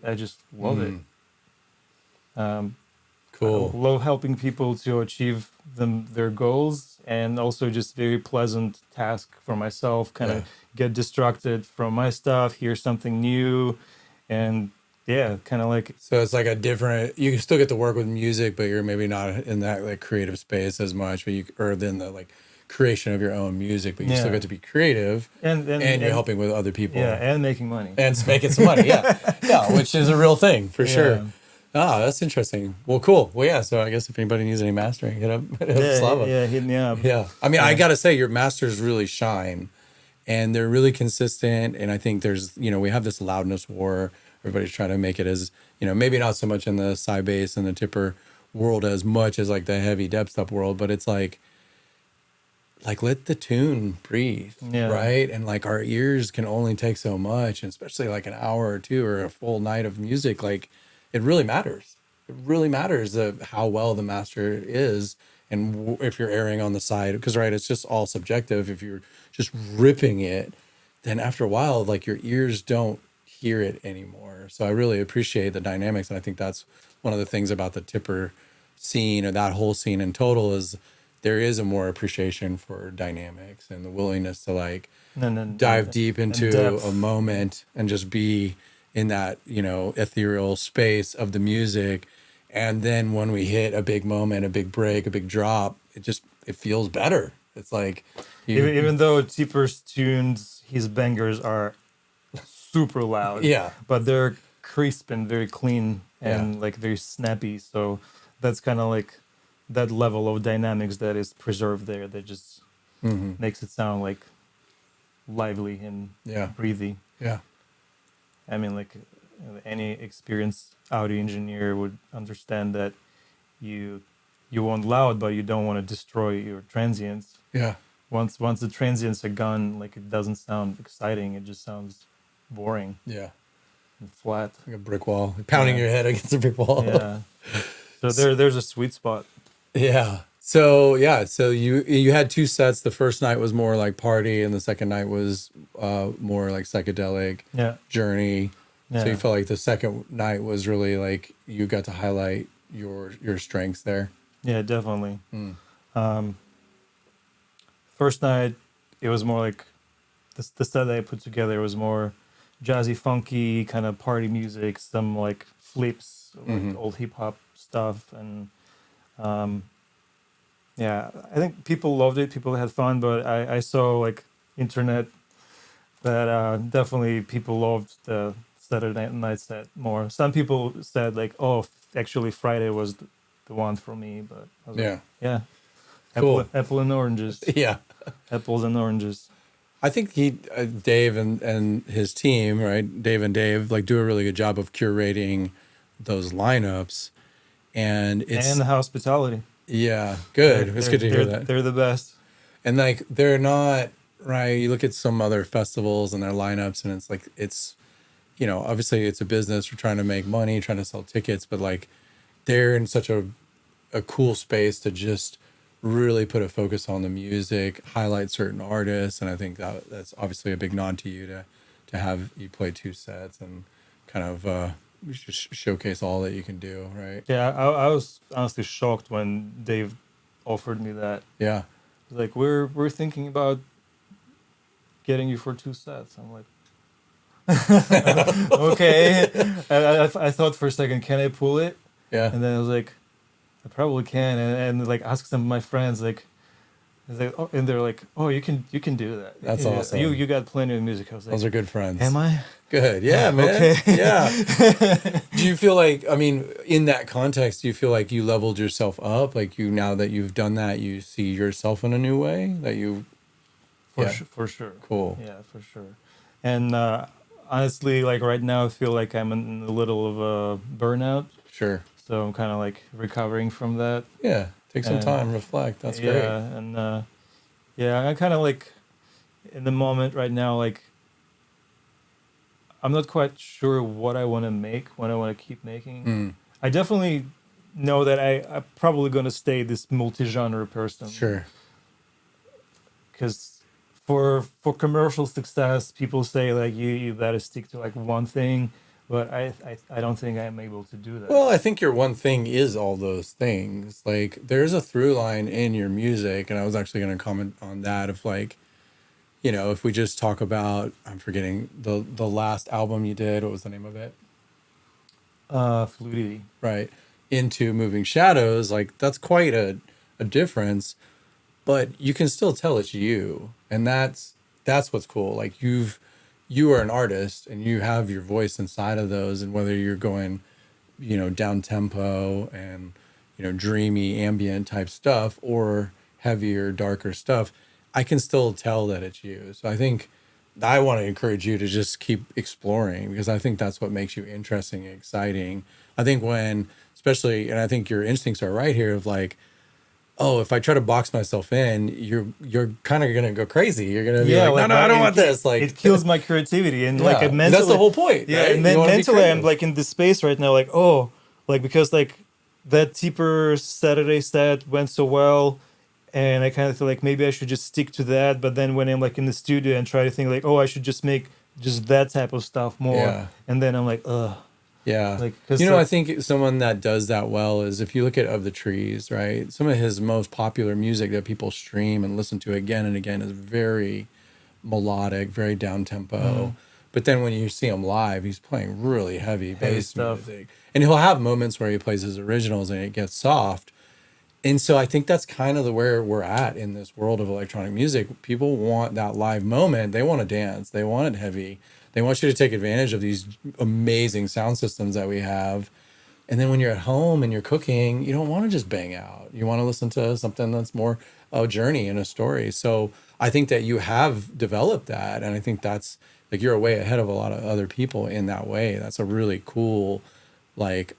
Speaker 2: I just love it. I
Speaker 1: Cool.
Speaker 2: love helping people to achieve their goals, and also just very pleasant task for myself. Kind of get distracted from my stuff, hear something new, and yeah, kind of like
Speaker 1: So it's like a different. You can still get to work with music, but you're maybe not in that like creative space as much. But you or then the like creation of your own music, but you still
Speaker 2: yeah,
Speaker 1: get to be creative, and you're helping with other people.
Speaker 2: yeah, and making money.
Speaker 1: And it's making some money. Yeah, yeah, which is a real thing for sure.
Speaker 2: Yeah.
Speaker 1: Ah, that's interesting. Well, cool. Well, yeah. So I guess if anybody needs any mastering, hit up Slava.
Speaker 2: Yeah, hit me up.
Speaker 1: Yeah. I mean, I gotta say, your masters really shine, and they're really consistent. And I think there's, we have this loudness war. Everybody's trying to make it as, maybe not so much in the Psybass and the tipper world as much as like the heavy dubstep world, but it's like let the tune breathe, right? And like our ears can only take so much, and especially like an hour or two or a full night of music, like it really matters. It really matters how well the master is, and if you're erring on the side, because right, it's just all subjective. If you're just ripping it, then after a while, like your ears don't hear it anymore. So I really appreciate the dynamics, and I think that's one of the things about the tipper scene or that whole scene in total is there is a more appreciation for dynamics and the willingness to like dive deep into a moment and just be in that, ethereal space of the music. And then when we hit a big moment, a big break, a big drop, it feels better. It's like
Speaker 2: even though Tipper's tunes, his bangers are super loud.
Speaker 1: Yeah.
Speaker 2: But they're crisp and very clean and like very snappy. So that's kind of like that level of dynamics that is preserved there that just makes it sound like lively and breathy.
Speaker 1: Yeah.
Speaker 2: I mean, like any experienced audio engineer would understand that you want loud, but you don't want to destroy your transients.
Speaker 1: Yeah.
Speaker 2: Once the transients are gone, like it doesn't sound exciting. It just sounds boring.
Speaker 1: Yeah.
Speaker 2: And flat.
Speaker 1: Like a brick wall. Pounding your head against a brick wall.
Speaker 2: Yeah. So there's a sweet spot.
Speaker 1: Yeah. So you had two sets. The first night was more like party, and the second night was more like psychedelic journey. Yeah. So you felt like the second night was really like you got to highlight your strengths there.
Speaker 2: Yeah, definitely. First night, it was more like the set that I put together was more jazzy, funky kind of party music, some like flips, like old hip hop stuff, and I think people loved it. People had fun, but I saw like internet that definitely people loved the Saturday night set more. Some people said like, oh, actually Friday was the one for me, but I was like,
Speaker 1: cool.
Speaker 2: Apple and oranges.
Speaker 1: Yeah.
Speaker 2: Apples and oranges.
Speaker 1: I think Dave and his team, right? Dave like do a really good job of curating those lineups, and
Speaker 2: the hospitality.
Speaker 1: Yeah, good. It's good to hear that.
Speaker 2: They're the best.
Speaker 1: And like they're not right. You look at some other festivals and their lineups, and it's like obviously it's a business. We're trying to make money, trying to sell tickets, but like they're in such a cool space to just really put a focus on the music, highlight certain artists, and I think that's obviously a big nod to you to have you play two sets and kind of just showcase all that you can do, right?
Speaker 2: Yeah, I was honestly shocked when Dave offered me that.
Speaker 1: Yeah,
Speaker 2: like we're thinking about getting you for two sets. I'm like, okay. I thought for a second, can I pull it?
Speaker 1: Yeah,
Speaker 2: and then I was like, I probably can, and like ask some of my friends, like, oh, and they're like, oh, you can do that.
Speaker 1: That's awesome.
Speaker 2: You got plenty of music. I was like,
Speaker 1: those are good friends.
Speaker 2: Am I?
Speaker 1: Good. Yeah, man.
Speaker 2: Okay.
Speaker 1: Yeah. Do you feel like, I mean, in that context, do you feel like you leveled yourself up? Like now that you've done that, you see yourself in a new way that you.
Speaker 2: For sure.
Speaker 1: Cool.
Speaker 2: Yeah, for sure. And honestly, like right now, I feel like I'm in a little of a burnout.
Speaker 1: Sure.
Speaker 2: So I'm kind of like recovering from that.
Speaker 1: Yeah, take some time, reflect. That's great.
Speaker 2: Yeah, and I'm kind of like in the moment right now. Like I'm not quite sure what I want to make, what I want to keep making. I definitely know that I'm probably going to stay this multi-genre person,
Speaker 1: Sure.
Speaker 2: because for commercial success, people say like you better stick to like one thing, but I don't think I'm able to do that.
Speaker 1: Well, I think your one thing is all those things. Like there's a through line in your music, and I was actually going to comment on that of like, you know, if we just talk about, I'm forgetting the last album you did, what was the name of it?
Speaker 2: Fluidity.
Speaker 1: Right. Into Moving Shadows, like that's quite a difference, but you can still tell it's you. And that's what's cool. Like you are an artist and you have your voice inside of those, and whether you're going, you know, down tempo and, you know, dreamy ambient type stuff or heavier, darker stuff, I can still tell that it's you. So I think I want to encourage you to just keep exploring, because I think that's what makes you interesting and exciting. I think when, especially, and I think your instincts are right here of like, oh, if I try to box myself in, you're kind of gonna go crazy. You're gonna be
Speaker 2: Yeah,
Speaker 1: like, no,
Speaker 2: like
Speaker 1: no, I don't want this. Like,
Speaker 2: it kills my creativity, and like
Speaker 1: yeah,
Speaker 2: I mentally,
Speaker 1: that's the whole point.
Speaker 2: yeah,
Speaker 1: Right?
Speaker 2: and
Speaker 1: You wanna be
Speaker 2: mentally I'm
Speaker 1: creative.
Speaker 2: like in this space right now, like, oh, like because like that Tipper Saturday set went so well, and I kind of feel like maybe I should just stick to that. But then when I'm like in the studio and try to think like, oh, I should just make just that type of stuff more,
Speaker 1: Yeah.
Speaker 2: and then I'm like, ugh,
Speaker 1: Yeah.
Speaker 2: like because
Speaker 1: You know, I think someone that does that well is if you look at Of the Trees, right? Some of his most popular music that people stream and listen to again and again is very melodic, very down tempo. But then when you see him live, he's playing really heavy
Speaker 2: heavy
Speaker 1: bass
Speaker 2: stuff.
Speaker 1: music. And he'll have moments where he plays his originals and it gets soft. And so I think that's kind of the where we're at in this world of electronic music. People want that live moment. They want to dance. They want it heavy. They want you to take advantage of these amazing sound systems that we have. And then when you're at home and you're cooking, you don't want to just bang out. You want to listen to something that's more a journey and a story. So I think that you have developed that. And I think that's like you're way ahead of a lot of other people in that way. That's a really cool, like,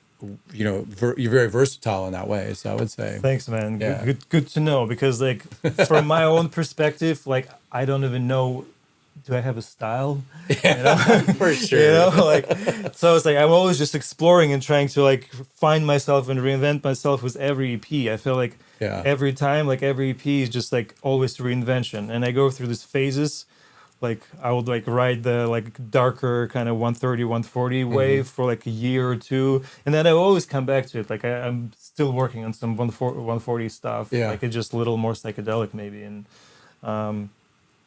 Speaker 1: you know, you're very versatile in that way. So I would say,
Speaker 2: Thanks, man.
Speaker 1: yeah.
Speaker 2: Good to know, because like from my own perspective, like I don't even know, do I have a style? You know?
Speaker 1: For sure.
Speaker 2: You know, like so it's like I'm always just exploring and trying to like find myself and reinvent myself with every EP. I feel like
Speaker 1: Yeah.
Speaker 2: every time, like every EP is just like always reinvention, and I go through these phases. Like I would like ride the like darker kind of 130 140 wave for like a year or two, and then I always come back to it. Like I'm still working on some 140 stuff.
Speaker 1: Yeah.
Speaker 2: Like it's just a little more psychedelic maybe, and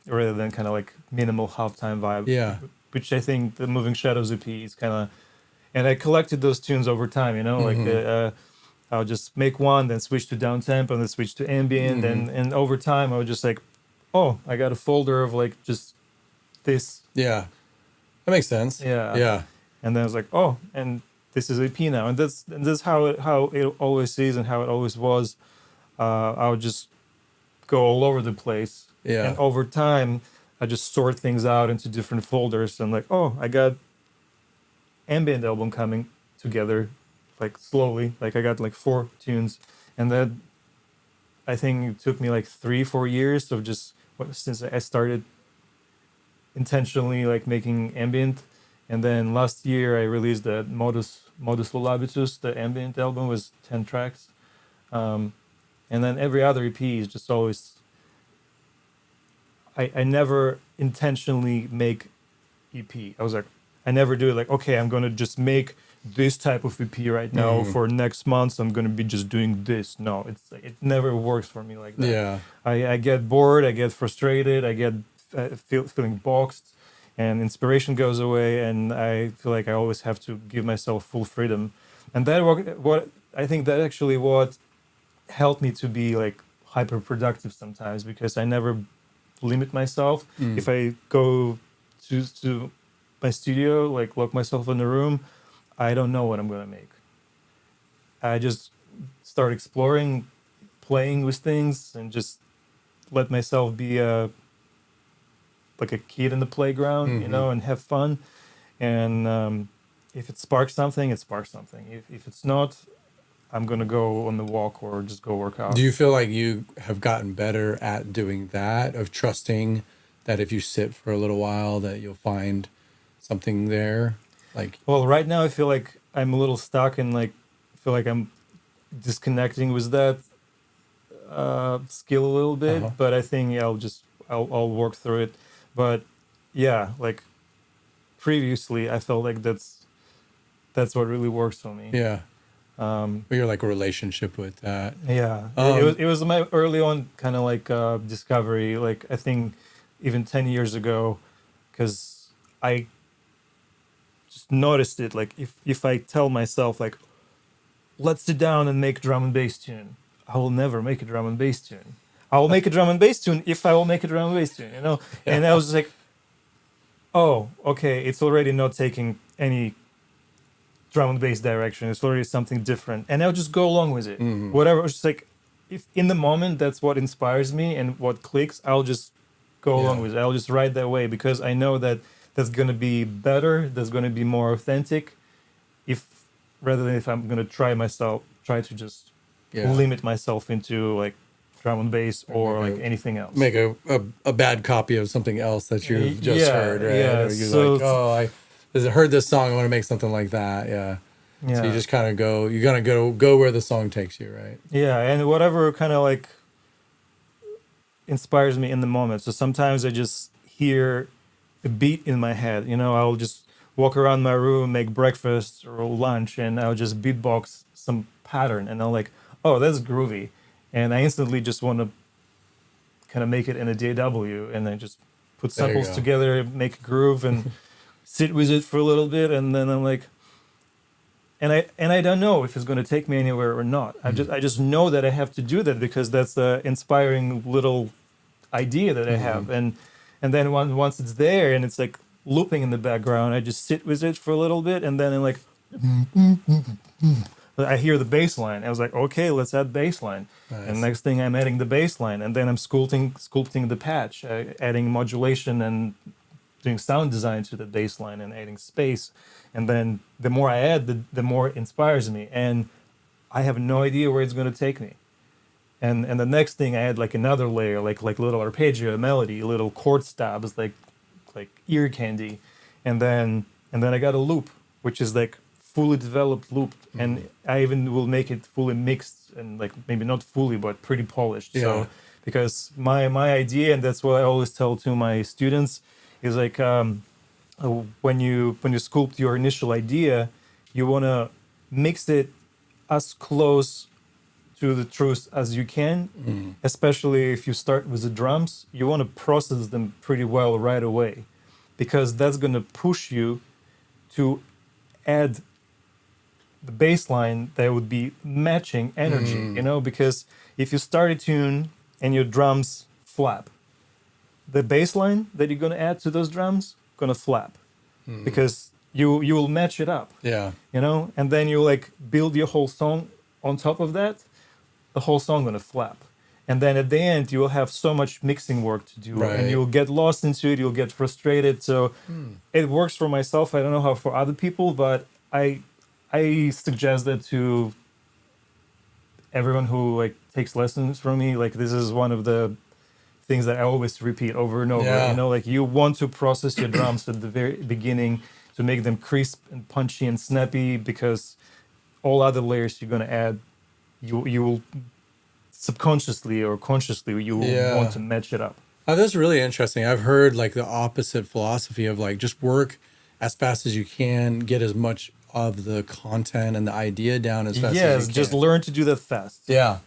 Speaker 2: rather than kind of like minimal halftime vibe.
Speaker 1: Yeah.
Speaker 2: Which I think the Moving Shadows EP is kind of, and I collected those tunes over time. You know, like I'll just make one, then switch to down tempo, and then switch to ambient, and over time I would just like, oh, I got a folder of like just this.
Speaker 1: Yeah. That makes sense.
Speaker 2: Yeah.
Speaker 1: Yeah.
Speaker 2: And then I was like, oh, and this is EP now, and that's how it always is and how it always was. I would just go all over the place.
Speaker 1: Yeah.
Speaker 2: And over time, I just sort things out into different folders. And like, oh, I got ambient album coming together, like slowly. Like I got like 4 tunes, and then I think it took me like 3-4 years of just since I started intentionally like making ambient. And then last year I released the Modus Volabitus, the ambient album was 10 tracks. And then every other EP is just always, I never intentionally make EP. I was like, I never do it like, okay, I'm going to just make this type of EP right now for next month. I'm going to be just doing this. No, it never works for me like that.
Speaker 1: Yeah.
Speaker 2: I get bored, I get frustrated, I get feeling boxed, and inspiration goes away, and I feel like I always have to give myself full freedom. And that what I think that actually what helped me to be like hyper productive sometimes, because I never limit myself. If I go to my studio, like lock myself in the room, I don't know what I'm gonna make. I just start exploring, playing with things, and just let myself be like a kid in the playground, you know, and have fun. And if it sparks something, it sparks something. If it's not, I'm gonna go on the walk or just go work out.
Speaker 1: Do you feel like you have gotten better at doing that, of trusting that if you sit for a little while that you'll find something there? Like,
Speaker 2: Well, right now I feel like I'm a little stuck and like feel like I'm disconnecting with that skill a little
Speaker 1: uh-huh.
Speaker 2: bit. But I think yeah, I'll work through it. But yeah, like previously, I felt like that's what really works for me.
Speaker 1: Yeah. You're like a relationship with that.
Speaker 2: Yeah,
Speaker 1: Um,
Speaker 2: it was my early on kind of like discovery. Like I think even 10 years ago, because I just noticed it. Like if I tell myself like let's sit down and make a drum and bass tune, I will never make a drum and bass tune. I will make a drum and bass tune if I will make a drum and bass tune. You know,
Speaker 1: yeah.
Speaker 2: and I was just like, oh, okay, it's already not taking any drum and bass direction. It's already something different, and I'll just go along with it.
Speaker 1: Mhm.
Speaker 2: Whatever. It's just like if in the moment that's what inspires me and what clicks, I'll just go along
Speaker 1: Yeah.
Speaker 2: with it. I'll just ride that way because I know that that's gonna be better. That's gonna be more authentic. If rather than if I'm gonna try to just
Speaker 1: Yeah.
Speaker 2: limit myself into like drum and bass or like anything else.
Speaker 1: Make a bad copy of something else that you've just
Speaker 2: Yeah,
Speaker 1: heard, right?
Speaker 2: yeah.
Speaker 1: Or you're like,
Speaker 2: So
Speaker 1: oh, I heard this song. I want to make something like that. Yeah. So you
Speaker 2: yeah,
Speaker 1: just kind of go. You're gonna go where the song takes you, right?
Speaker 2: yeah, and whatever kind of like inspires me in the moment. So sometimes I just hear a beat in my head. You know, I'll just walk around my room, make breakfast or lunch, and I'll just beatbox some pattern, and I'm like, oh, that's groovy, and I instantly just want to kind of make it in a DAW, and then just put
Speaker 1: There you
Speaker 2: samples
Speaker 1: go.
Speaker 2: together, make a groove, and sit with it for a little bit, and then I'm like, and I don't know if it's going to take me anywhere or not. I just know that I have to do that because that's the inspiring little idea that I have, and then once it's there and it's like looping in the background, I just sit with it for a little bit, and then I'm like, I hear the bass line. I was like, okay, let's add bass line.
Speaker 1: Nice.
Speaker 2: And next thing I'm adding the bass line, and then I'm sculpting the patch, adding modulation and doing sound design to the bass line and adding space. And then the more I add, the more it inspires me. And I have no idea where it's going to take me. And the next thing I add like another layer, like little arpeggio, melody, little chord stabs, like ear candy, and then I got a loop, which is like fully developed loop, and I even will make it fully mixed and like maybe not fully but pretty polished.
Speaker 1: Yeah.
Speaker 2: So because my idea, and that's what I always tell to my students, is like when you sculpt your initial idea, you want to mix it as close to the truth as you can, especially if you start with the drums. You want to process them pretty well right away, because that's going to push you to add the bass line that would be matching energy, you know, because if you start a tune and your drums flap, the bass line that you're going to add to those drums going to flap because you will match it up,
Speaker 1: Yeah.
Speaker 2: you know, and then you like build your whole song on top of that. The whole song going to flap, and then at the end you will have so much mixing work to do,
Speaker 1: Right.
Speaker 2: and you'll get lost into it, you'll get frustrated. So it works for myself. I don't know how for other people, but I suggest that to everyone who like takes lessons from me. Like this is one of the things that I always repeat over and over.
Speaker 1: Yeah.
Speaker 2: You know, like you want to process your drums at the very beginning to make them crisp and punchy and snappy, because all other layers you're going to add, you will subconsciously or consciously you will
Speaker 1: Yeah.
Speaker 2: want to match it up.
Speaker 1: Oh, that's really interesting. I've heard like the opposite philosophy of like just work as fast as you can, get as much of the content and the idea down as fast as
Speaker 2: Yes,
Speaker 1: you can.
Speaker 2: just learn to do that fast.
Speaker 1: Yeah.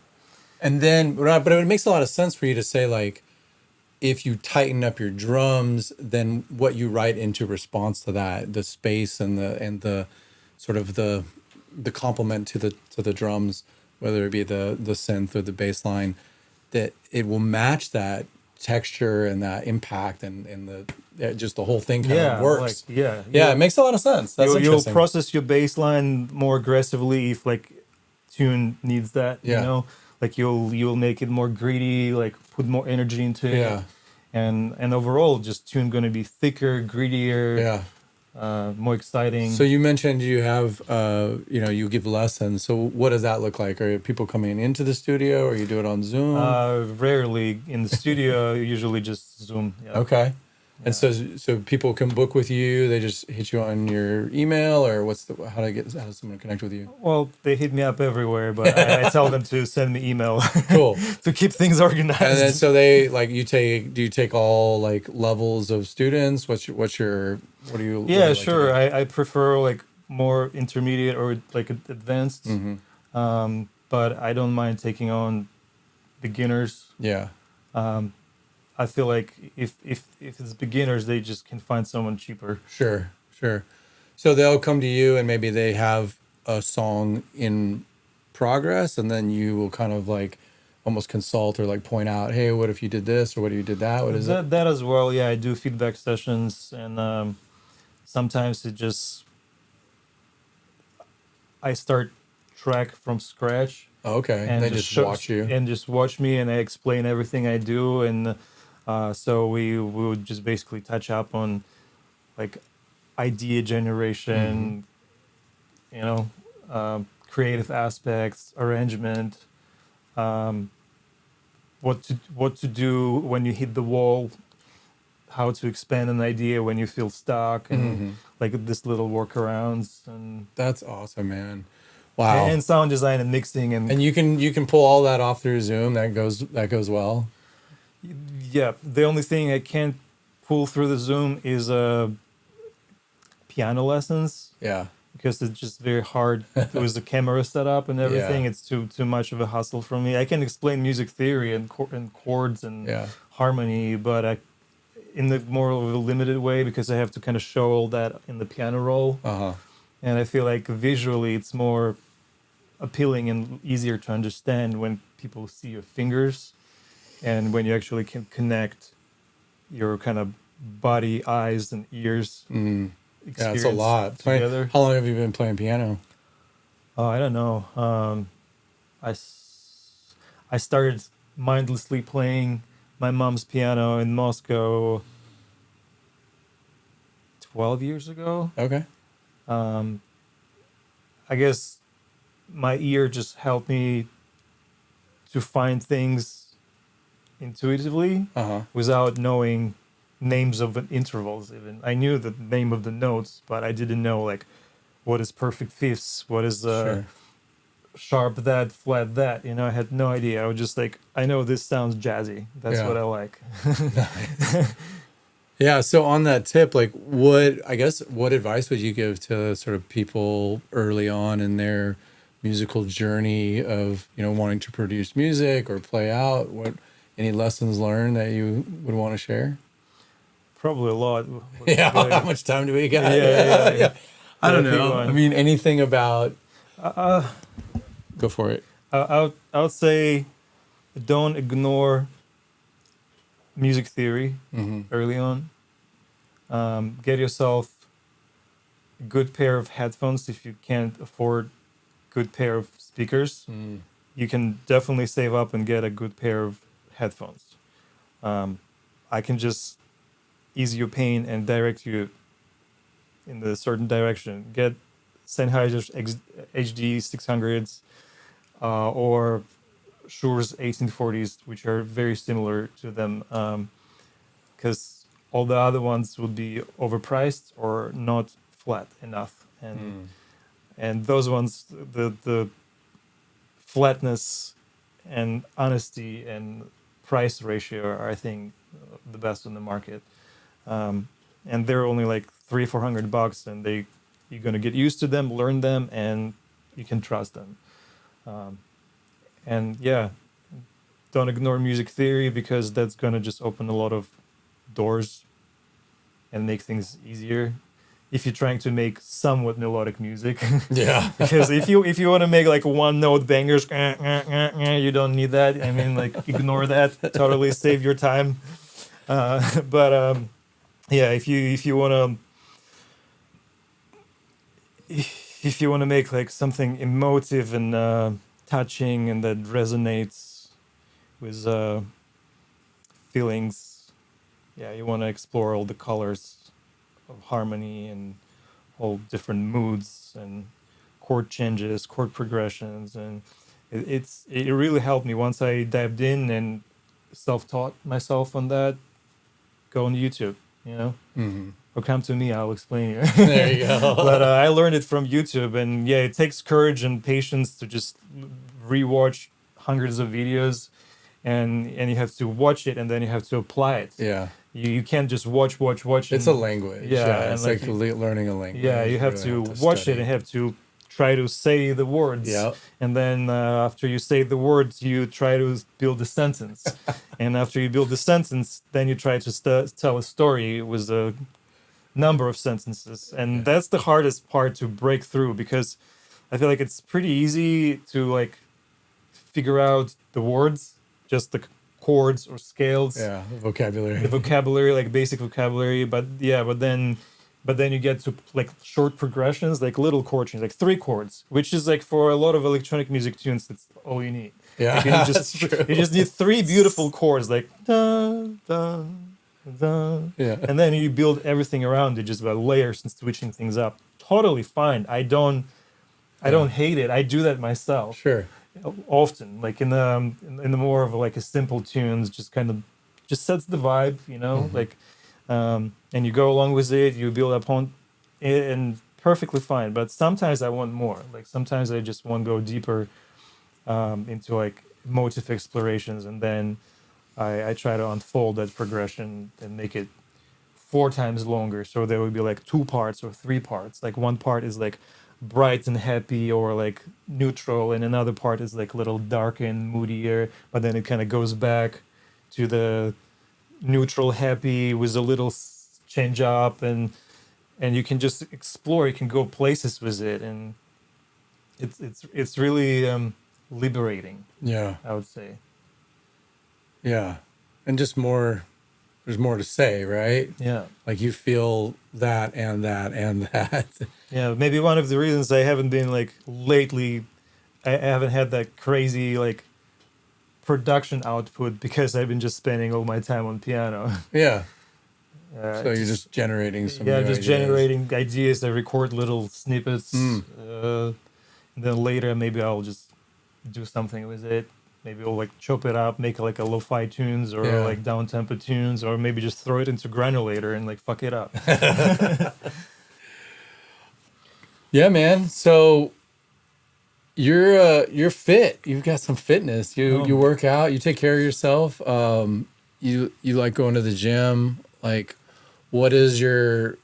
Speaker 1: And then, but it makes a lot of sense for you to say, like, if you tighten up your drums, then what you write into response to that, the space and the sort of the complement to the drums, whether it be the synth or the bass line, that it will match that texture and that impact and just the whole thing kind of works.
Speaker 2: Like,
Speaker 1: Yeah, it makes a lot of sense. That's
Speaker 2: you'll
Speaker 1: interesting.
Speaker 2: process your bass line more aggressively if like tune needs that.
Speaker 1: Yeah.
Speaker 2: You know, like you'll make it more greedy, like put more energy into it.
Speaker 1: Yeah.
Speaker 2: And overall, just tune going to be thicker, grittier,
Speaker 1: Yeah.
Speaker 2: more exciting.
Speaker 1: So you mentioned you have, you give lessons. So what does that look like? Are people coming into the studio, or you do it on Zoom?
Speaker 2: Rarely in the studio, usually just Zoom. Yeah.
Speaker 1: Okay. And so people can book with you. They just hit you on your email, or how does someone connect with you?
Speaker 2: Well, they hit me up everywhere, but I tell them to send me email
Speaker 1: Cool.
Speaker 2: to keep things
Speaker 1: And then
Speaker 2: organized.
Speaker 1: so they like do you take all like levels of students? What do you what do you
Speaker 2: Yeah,
Speaker 1: like to
Speaker 2: sure.
Speaker 1: do?
Speaker 2: I prefer like more intermediate or like advanced, but I don't mind taking on beginners.
Speaker 1: Yeah.
Speaker 2: I feel like if it's beginners, they just can find someone cheaper.
Speaker 1: Sure. Sure. So they'll come to you and maybe they have a song in progress, and then you will kind of like almost consult or like point out, hey, what if you did this, or what if you did that? What is it?
Speaker 2: That as well. Yeah, I do feedback sessions, and sometimes it just I start track from scratch
Speaker 1: Okay.
Speaker 2: and
Speaker 1: They just watch you.
Speaker 2: and just watch me, and I explain everything I do, and so we would just basically touch up on like idea generation, you know, creative aspects, arrangement, what to do when you hit the wall, how to expand an idea when you feel stuck, and like this little workarounds
Speaker 1: That's awesome, man. Wow.
Speaker 2: and sound design and mixing and
Speaker 1: And you can pull all that off through Zoom. That goes well.
Speaker 2: yeah. The only thing I can't pull through the Zoom is piano lessons
Speaker 1: Yeah.
Speaker 2: because it's just very hard with the camera setup and everything.
Speaker 1: Yeah.
Speaker 2: It's too much of a hassle for me. I can explain music theory and chords and
Speaker 1: Yeah.
Speaker 2: harmony, but in the more of a limited way because I have to kind of show all that in the piano roll.
Speaker 1: Uh-huh.
Speaker 2: And I feel like visually it's more appealing and easier to understand when people see your fingers and when you actually can connect your kind of body, eyes, and ears
Speaker 1: Yeah, it's a lot.
Speaker 2: together.
Speaker 1: How long have you been playing piano?
Speaker 2: Oh, I don't know. I started mindlessly playing my mom's piano in Moscow 12 years ago.
Speaker 1: Okay.
Speaker 2: I guess my ear just helped me to find things intuitively
Speaker 1: Uh-huh.
Speaker 2: without knowing names of intervals even. I knew the name of the notes, but I didn't know like what is perfect fifths, what is
Speaker 1: Sure.
Speaker 2: sharp that, flat that. You know, I had no idea. I was just like, I know this sounds jazzy. That's
Speaker 1: Yeah.
Speaker 2: what I like.
Speaker 1: Yeah, so on that tip, like what advice would you give to sort of people early on in their musical journey of, wanting to produce music or play out? Any lessons learned that you would want to share?
Speaker 2: Probably a lot.
Speaker 1: Yeah, how much time do we got?
Speaker 2: Yeah.
Speaker 1: I don't
Speaker 2: Yeah, pick
Speaker 1: know.
Speaker 2: one.
Speaker 1: I mean, anything about go for it.
Speaker 2: I would say don't ignore music theory early on. Get yourself a good pair of headphones if you can't afford good pair of speakers. You can definitely save up and get a good pair of headphones. I can just ease your pain and direct you in the certain direction. Get Sennheiser's HD 600s or Shure's 1840s, which are very similar to them, because all the other ones would be overpriced or not flat enough, and those ones, the flatness and honesty and price ratio are, I think, the best on the market, and they're only like $300-400, and you're gonna get used to them, learn them, and you can trust them. And yeah, don't ignore music theory because that's gonna just open a lot of doors and make things easier if you're trying to make somewhat melodic music.
Speaker 1: Yeah.
Speaker 2: Because if you want to make like one note bangers, you don't need that. I mean, like ignore that. Totally save your time. But yeah, if you want to make like something emotive and touching and that resonates with feelings, yeah, you want to explore all the colors of harmony and all different moods and chord changes, chord progressions, and it really helped me once I dived in and self-taught myself on that. Go on YouTube. you know.
Speaker 1: Hmm.
Speaker 2: Or come to me, I'll explain you.
Speaker 1: There you
Speaker 2: But
Speaker 1: go.
Speaker 2: I learned it from YouTube, and yeah, it takes courage and patience to just rewatch hundreds of videos, and you have to watch it, and then you have to apply it.
Speaker 1: Yeah.
Speaker 2: You can't just watch,
Speaker 1: It's a
Speaker 2: and
Speaker 1: language.
Speaker 2: yeah,
Speaker 1: Yeah.
Speaker 2: and
Speaker 1: It's
Speaker 2: like
Speaker 1: like learning a
Speaker 2: yeah,
Speaker 1: language.
Speaker 2: you
Speaker 1: You
Speaker 2: have
Speaker 1: really
Speaker 2: to
Speaker 1: have to
Speaker 2: watch it and
Speaker 1: study.
Speaker 2: have to try to say the words,
Speaker 1: Yeah.
Speaker 2: and then after you say the words, you try to build a sentence, and after you build the sentence, then you try to tell a story with a number of sentences, and
Speaker 1: Yeah.
Speaker 2: that's the hardest part to break through, because I feel like it's pretty easy to like figure out the words, just the chords or scales,
Speaker 1: Yeah.
Speaker 2: the
Speaker 1: Vocabulary.
Speaker 2: vocabulary, like basic vocabulary. But yeah, but then you get to like short progressions, like little chord changes, like three chords, which is like for a lot of electronic music tunes, that's all you need.
Speaker 1: Yeah.
Speaker 2: Like you
Speaker 1: That's true.
Speaker 2: just need three beautiful chords, like da da da,
Speaker 1: Yeah.
Speaker 2: and then you build everything around it just by layers and switching things up. Totally fine. I
Speaker 1: Yeah.
Speaker 2: don't hate it. I do that myself
Speaker 1: Sure.
Speaker 2: often, like in the more of like a simple tunes, just kind of just sets the vibe, you know,
Speaker 1: Hmm.
Speaker 2: like and you go along with it, you build upon it, and perfectly fine. But sometimes I want more. Like sometimes I just want to go deeper into like motive explorations, and then I try to unfold that progression and make it four times longer. So there would be like two parts or three parts. Like one part is like bright and happy or like neutral, and another part is like a little dark and moodier, but then it kind of goes back to the neutral happy with a little change up, and you can just explore, you can go places with it, and it's really liberating,
Speaker 1: Yeah.
Speaker 2: I would say.
Speaker 1: Yeah. And just more, there's more to say, right?
Speaker 2: Yeah.
Speaker 1: Like you feel that and that and that.
Speaker 2: Yeah, maybe one of the reasons I haven't been like lately, I haven't had that crazy like production output, because I've been just spending all my time on piano.
Speaker 1: Yeah. So you're
Speaker 2: Just
Speaker 1: just generating some
Speaker 2: yeah,
Speaker 1: new
Speaker 2: just
Speaker 1: ideas.
Speaker 2: generating ideas. I record little snippets,
Speaker 1: Mm.
Speaker 2: and then later maybe I'll just do something with it. Maybe I'll like chop it up, make like a lo-fi tunes or
Speaker 1: Yeah.
Speaker 2: like down tempo tunes, or maybe just throw it into granulator and like fuck it up.
Speaker 1: Yeah, man. So you're fit. You've got some fitness. You
Speaker 2: Um,
Speaker 1: work out. You take care of yourself. You like going to the gym. Like, what is your?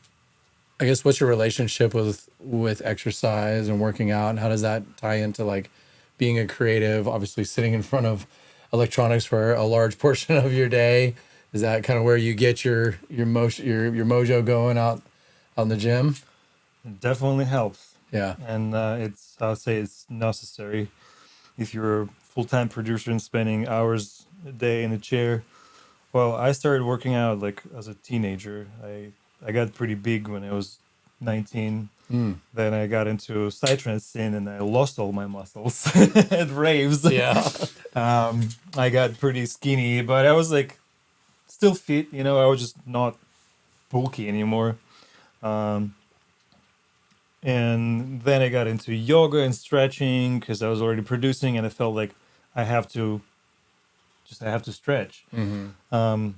Speaker 1: I guess what's your relationship with exercise and working out, and how does that tie into like being a creative? Obviously, sitting in front of electronics for a large portion of your day. Is that kind of where you get your motion your mojo going out in the gym?
Speaker 2: it definitely helps,
Speaker 1: Yeah.
Speaker 2: and it's I'll say it's necessary if you're a full-time producer and spending hours a day in a chair. Well, I started working out like as a teenager. I got pretty big when I was 19.
Speaker 1: Mm.
Speaker 2: Then I got into psytrance scene and I lost all my muscles at raves.
Speaker 1: Yeah.
Speaker 2: I got pretty skinny, but I was like still fit. You know, I was just not bulky anymore. Um, and then I got into yoga and stretching because I was already producing, and I felt like I have to I have to stretch.
Speaker 1: Hmm.
Speaker 2: Um,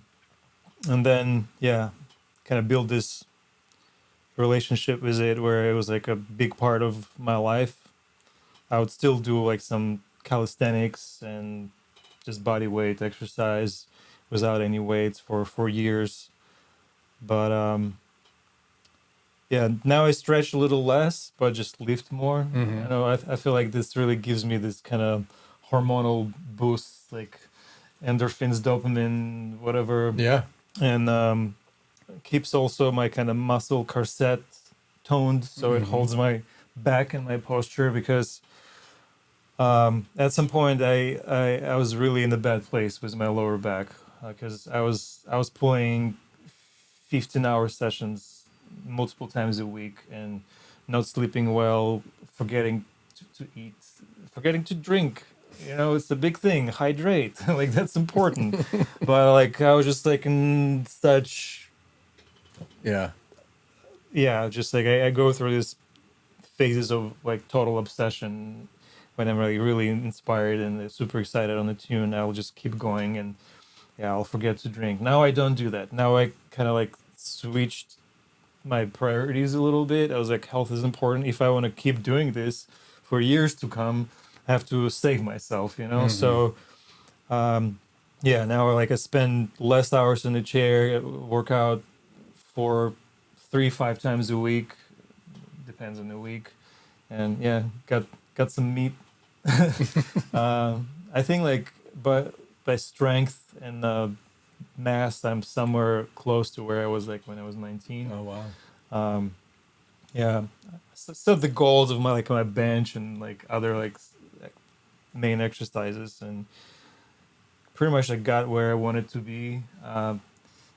Speaker 2: and then yeah, kind of build this relationship with it where it was like a big part of my life. I would still do like some calisthenics and just body weight exercise without any weights for years. But yeah, now I stretch a little less, but just lift more.
Speaker 1: Hmm.
Speaker 2: I know I feel like this really gives me this kind of hormonal boost, like endorphins, dopamine, whatever,
Speaker 1: Yeah.
Speaker 2: and keeps also my kind of muscle corset toned, so it
Speaker 1: Hmm.
Speaker 2: holds my back and my posture, because at some point I was really in a bad place with my lower back, because I was playing 15-hour sessions multiple times a week and not sleeping well, forgetting to eat, forgetting to drink. You know, it's a big thing. Hydrate, like that's important. But like I was just like in such,
Speaker 1: Yeah.
Speaker 2: yeah, just like I go through these phases of like total obsession. When I'm really inspired and super excited on the tune, I'll just keep going, and yeah, I'll forget to drink. Now I don't do that. Now I kind of like switched my priorities a little bit. I was like, health is important. If I want to keep doing this for years to come, I have to save myself, you know? So, yeah, now like I spend less hours in the chair, work out for 3-5 times a week, depends on the week. And yeah, got some meat. I think like by strength and mass, I'm somewhere close to where I was like when I was 19.
Speaker 1: Oh wow.
Speaker 2: Yeah, set the goals of my bench and like other like main exercises, and pretty much I got where I wanted to be.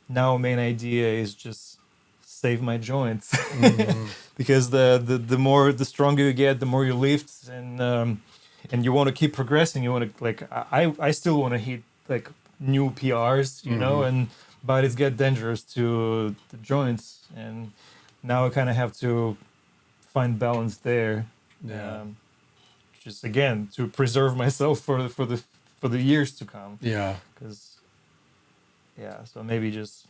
Speaker 2: Now main idea is just save my joints because the stronger you get, the more you lift, and you want to keep progressing. You want to like I still want to hit like new PRs, you know, and but it's get dangerous to the joints, and now I kind of have to find balance there.
Speaker 1: Yeah.
Speaker 2: Just again to preserve myself for the years to come.
Speaker 1: Yeah.
Speaker 2: Because yeah, so maybe just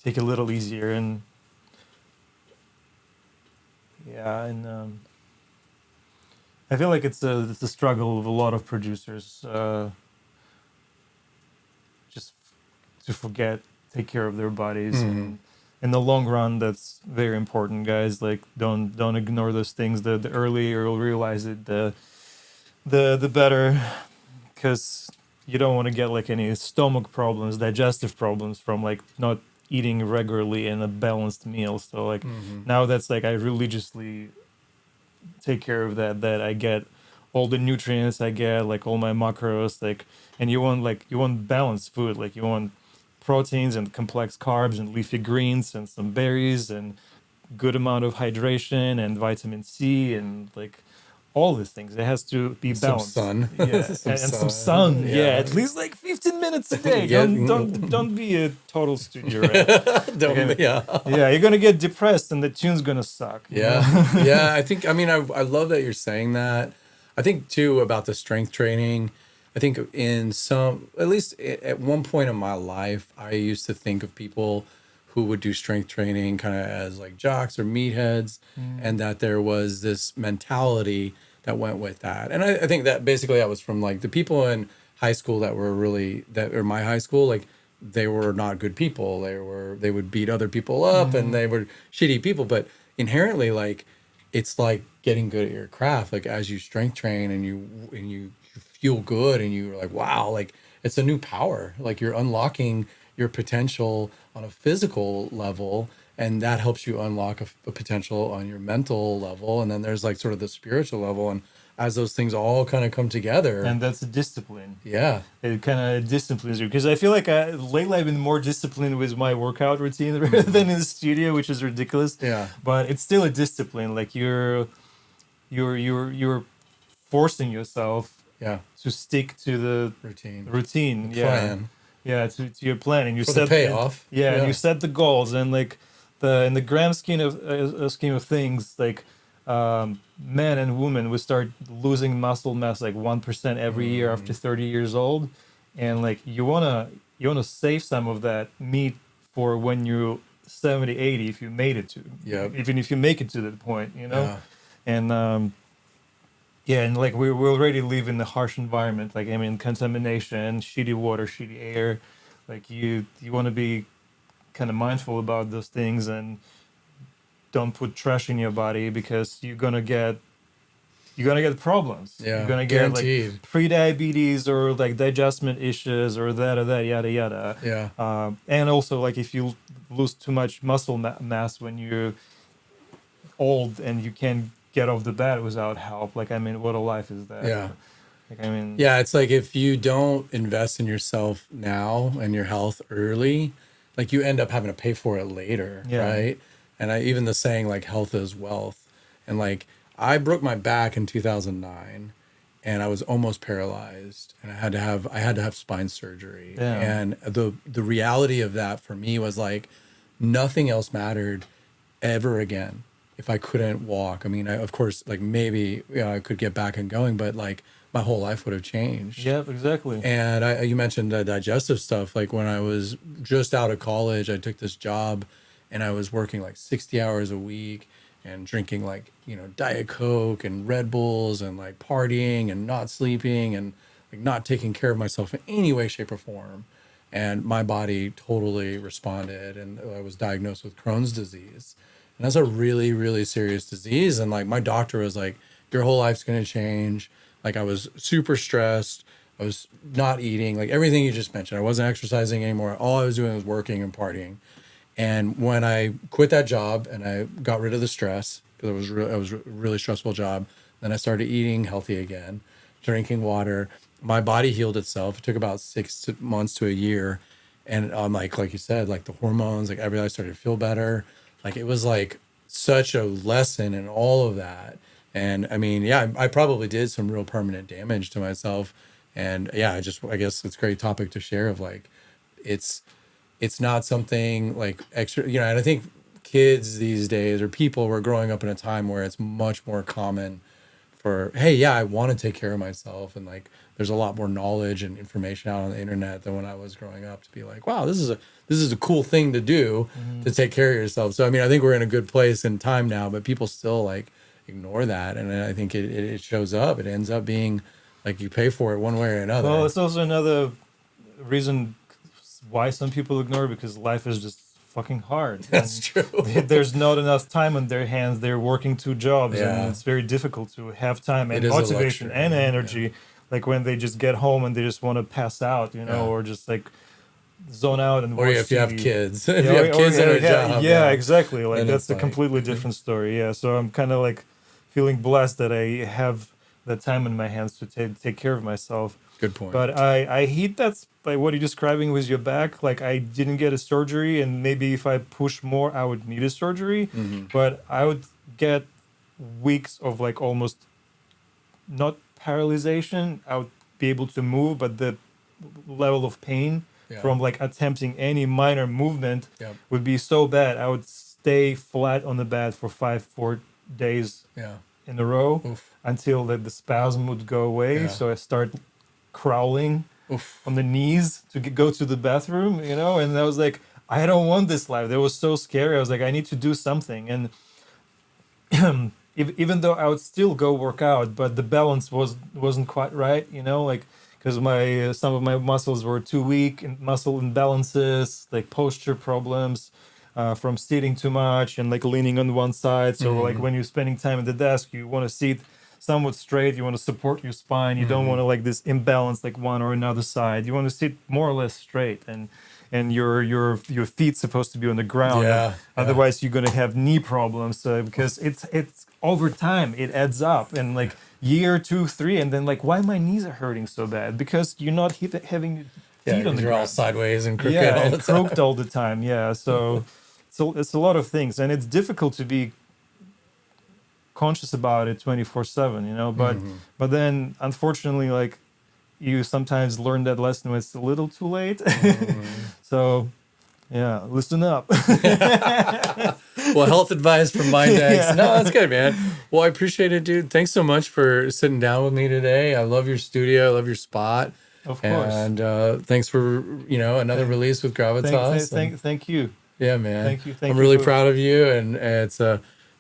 Speaker 2: take it a little easier, and yeah, and I feel like it's a struggle of a lot of producers, just to forget, take care of their bodies, and in the long run, that's very important, guys. Like don't ignore those things. The earlier you'll realize it, the better, because you don't want to get like any stomach problems, digestive problems from like not eating regularly and a balanced meal. So like now that's like I religiously take care of that I get all the nutrients, I get like all my macros, like, and you want balanced food, like you want proteins and complex carbs and leafy greens and some berries and good amount of hydration and vitamin C and like all these things. It has to be balanced.
Speaker 1: Some sun.
Speaker 2: Yeah, some sun. Yeah. At least like 15 minutes a day. Don't be a total studio rat. Yeah, you're gonna get depressed and the tune's gonna suck.
Speaker 1: Yeah. Yeah. I mean, I love that you're saying that. I think too about the strength training. I think in at least at one point in my life, I used to think of people who would do strength training kind of as like jocks or meatheads, and that there was this mentality that went with that. And I think that basically that was from like the people in high school that or my high school, like they were not good people. They would beat other people up and they were shitty people. But inherently, like it's like getting good at your craft. Like as you strength train and you feel good and you're like, wow, like it's a new power. Like you're unlocking your potential on a physical level, and that helps you unlock a potential on your mental level, and then there's like sort of the spiritual level, and as those things all kind of come together,
Speaker 2: and that's a discipline.
Speaker 1: Yeah,
Speaker 2: it kind of disciplines you, because I feel like lately I've been more disciplined with my workout routine rather than in the studio, which is ridiculous.
Speaker 1: Yeah,
Speaker 2: but it's still a discipline. Like you're forcing yourself to stick to the routine,
Speaker 1: plan.
Speaker 2: Yeah, to your plan, and you
Speaker 1: for
Speaker 2: set
Speaker 1: the payoff.
Speaker 2: And you set the goals, and like in the grand scheme of things, like men and women would start losing muscle mass like 1% every year after 30 years old, and like you wanna save some of that meat for when you're 70, 80, if you made it to, even if you make it to that point, you know, and and like we already live in a harsh environment. Like I mean, contamination, shitty water, shitty air. Like you want to be kind of mindful about those things and don't put trash in your body, because you're gonna get problems. You're gonna get like pre-diabetes or like digestion issues or that yada yada.
Speaker 1: Yeah.
Speaker 2: And also like if you lose too much muscle mass when you're old and you can't get off the bed without help, like I mean, what a life is that? Like I mean,
Speaker 1: it's like if you don't invest in yourself now and your health early, like you end up having to pay for it later, right? And even the saying like health is wealth, and like I broke my back in 2009 and I was almost paralyzed, and I had to have spine surgery. And the reality of that for me was like nothing else mattered ever again. if I couldn't walk. I mean, of course, like maybe I could get back and going, but like my whole life would have changed.
Speaker 2: Yeah, exactly.
Speaker 1: And you mentioned the digestive stuff. Like when I was just out of college, I took this job and I was working like 60 hours a week and drinking like, Diet Coke and Red Bulls and like partying and not sleeping and like not taking care of myself in any way, shape, or form. And my body totally responded. And I was diagnosed with Crohn's disease. And that's a really, really serious disease. And like my doctor was like, your whole life's going to change. Like I was super stressed. I was not eating, like everything you just mentioned. I wasn't exercising anymore. All I was doing was working and partying. And when I quit that job and I got rid of the stress, because it was a really stressful job, then I started eating healthy again, drinking water. My body healed itself. It took about 6 months to a year. And like you said, like the hormones, like everything, I started to feel better. Like it was like such a lesson in all of that. And I mean, yeah, I probably did some real permanent damage to myself. And yeah, I guess it's a great topic to share of like, it's not something like extra, and I think kids these days or people were growing up in a time where it's much more common for, hey, yeah, I want to take care of myself. And like, there's a lot more knowledge and information out on the internet than when I was growing up to be like, wow, this is a cool thing to do to take care of yourself. So, I mean, I think we're in a good place in time now, but people still like ignore that. And I think it shows up. It ends up being like you pay for it one way or another.
Speaker 2: Well, it's also another reason why some people ignore it, because life is just fucking hard.
Speaker 1: That's true.
Speaker 2: There's not enough time on their hands. They're working 2 jobs,
Speaker 1: Yeah.
Speaker 2: and it's very difficult to have time and
Speaker 1: It is a
Speaker 2: motivation
Speaker 1: luxury,
Speaker 2: and energy.
Speaker 1: yeah.
Speaker 2: Like when they just get home and they just want to pass out,
Speaker 1: Yeah.
Speaker 2: or just like zone out and
Speaker 1: Or
Speaker 2: watch
Speaker 1: if you have
Speaker 2: TV.
Speaker 1: kids, if you have kids in a job.
Speaker 2: Yeah, exactly. Like
Speaker 1: Then
Speaker 2: that's
Speaker 1: it's
Speaker 2: a
Speaker 1: like-
Speaker 2: completely different story. Yeah, so I'm kind of like feeling blessed that I have the time in my hands to take care of myself.
Speaker 1: Good point.
Speaker 2: But I hate that's like what you're describing with your back. Like I didn't get a surgery, and maybe if I push more, I would need a surgery.
Speaker 1: Mm-hmm.
Speaker 2: But I would get weeks of like almost not paralyzation. I would be able to move, but the level of pain
Speaker 1: Yeah.
Speaker 2: from like attempting any minor movement
Speaker 1: Yep.
Speaker 2: would be so bad. I would stay flat on the bed for 4 days
Speaker 1: Yeah.
Speaker 2: in a row
Speaker 1: Oof.
Speaker 2: until the spasm would go away.
Speaker 1: Yeah.
Speaker 2: So I start crawling
Speaker 1: Oof.
Speaker 2: on the knees to go to the bathroom, and I was like, I don't want this life. That was so scary. I was like, I need to do something. And even though I would still go work out, but the balance wasn't quite right, like because my some of my muscles were too weak, and muscle imbalances, like posture problems from sitting too much and like leaning on one side. So like when you're spending time at the desk, you want to sit somewhat straight. You want to support your spine. You don't want to like this imbalance like one or another side. You want to sit more or less straight, and your feet supposed to be on the ground.
Speaker 1: Yeah,
Speaker 2: Otherwise, you're gonna have knee problems because it's over time it adds up, and like year 2, 3, and then like why my knees are hurting so bad, because you're not having your feet on the
Speaker 1: you're all
Speaker 2: ground.
Speaker 1: sideways and crooked
Speaker 2: Yeah,
Speaker 1: all
Speaker 2: and
Speaker 1: the time.
Speaker 2: croaked all the time. Yeah, so it's a lot of things, and it's difficult to be conscious about it 24/7, but then unfortunately, like you sometimes learn that lesson when it's a little too late. So yeah, listen up.
Speaker 1: Well, health advice from Mindex.
Speaker 2: Yeah.
Speaker 1: No, that's good, man. Well, I appreciate it, dude. Thanks so much for sitting down with me today. I love your studio. I love your spot.
Speaker 2: Of course.
Speaker 1: And thanks for, another release with Gravitas.
Speaker 2: Thank you.
Speaker 1: Yeah, man.
Speaker 2: Thank you.
Speaker 1: I'm really proud of you, and it's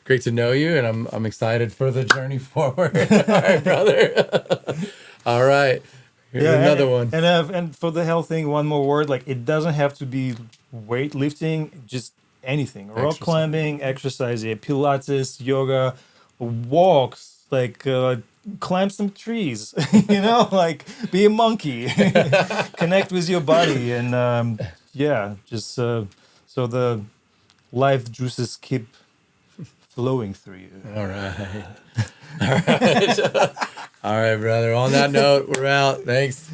Speaker 1: great to know you, and I'm excited for the journey forward. All right, brother. All right. Here's another one.
Speaker 2: And for the health thing, one more word. Like it doesn't have to be weightlifting, just anything. Rock
Speaker 1: Exercise.
Speaker 2: climbing, exercise, Pilates, yoga, walks, like climb some trees. Like be a monkey, connect with your body, and just so the life juices keep flowing through you.
Speaker 1: All right. All right. All right, brother. On that note, we're out. Thanks.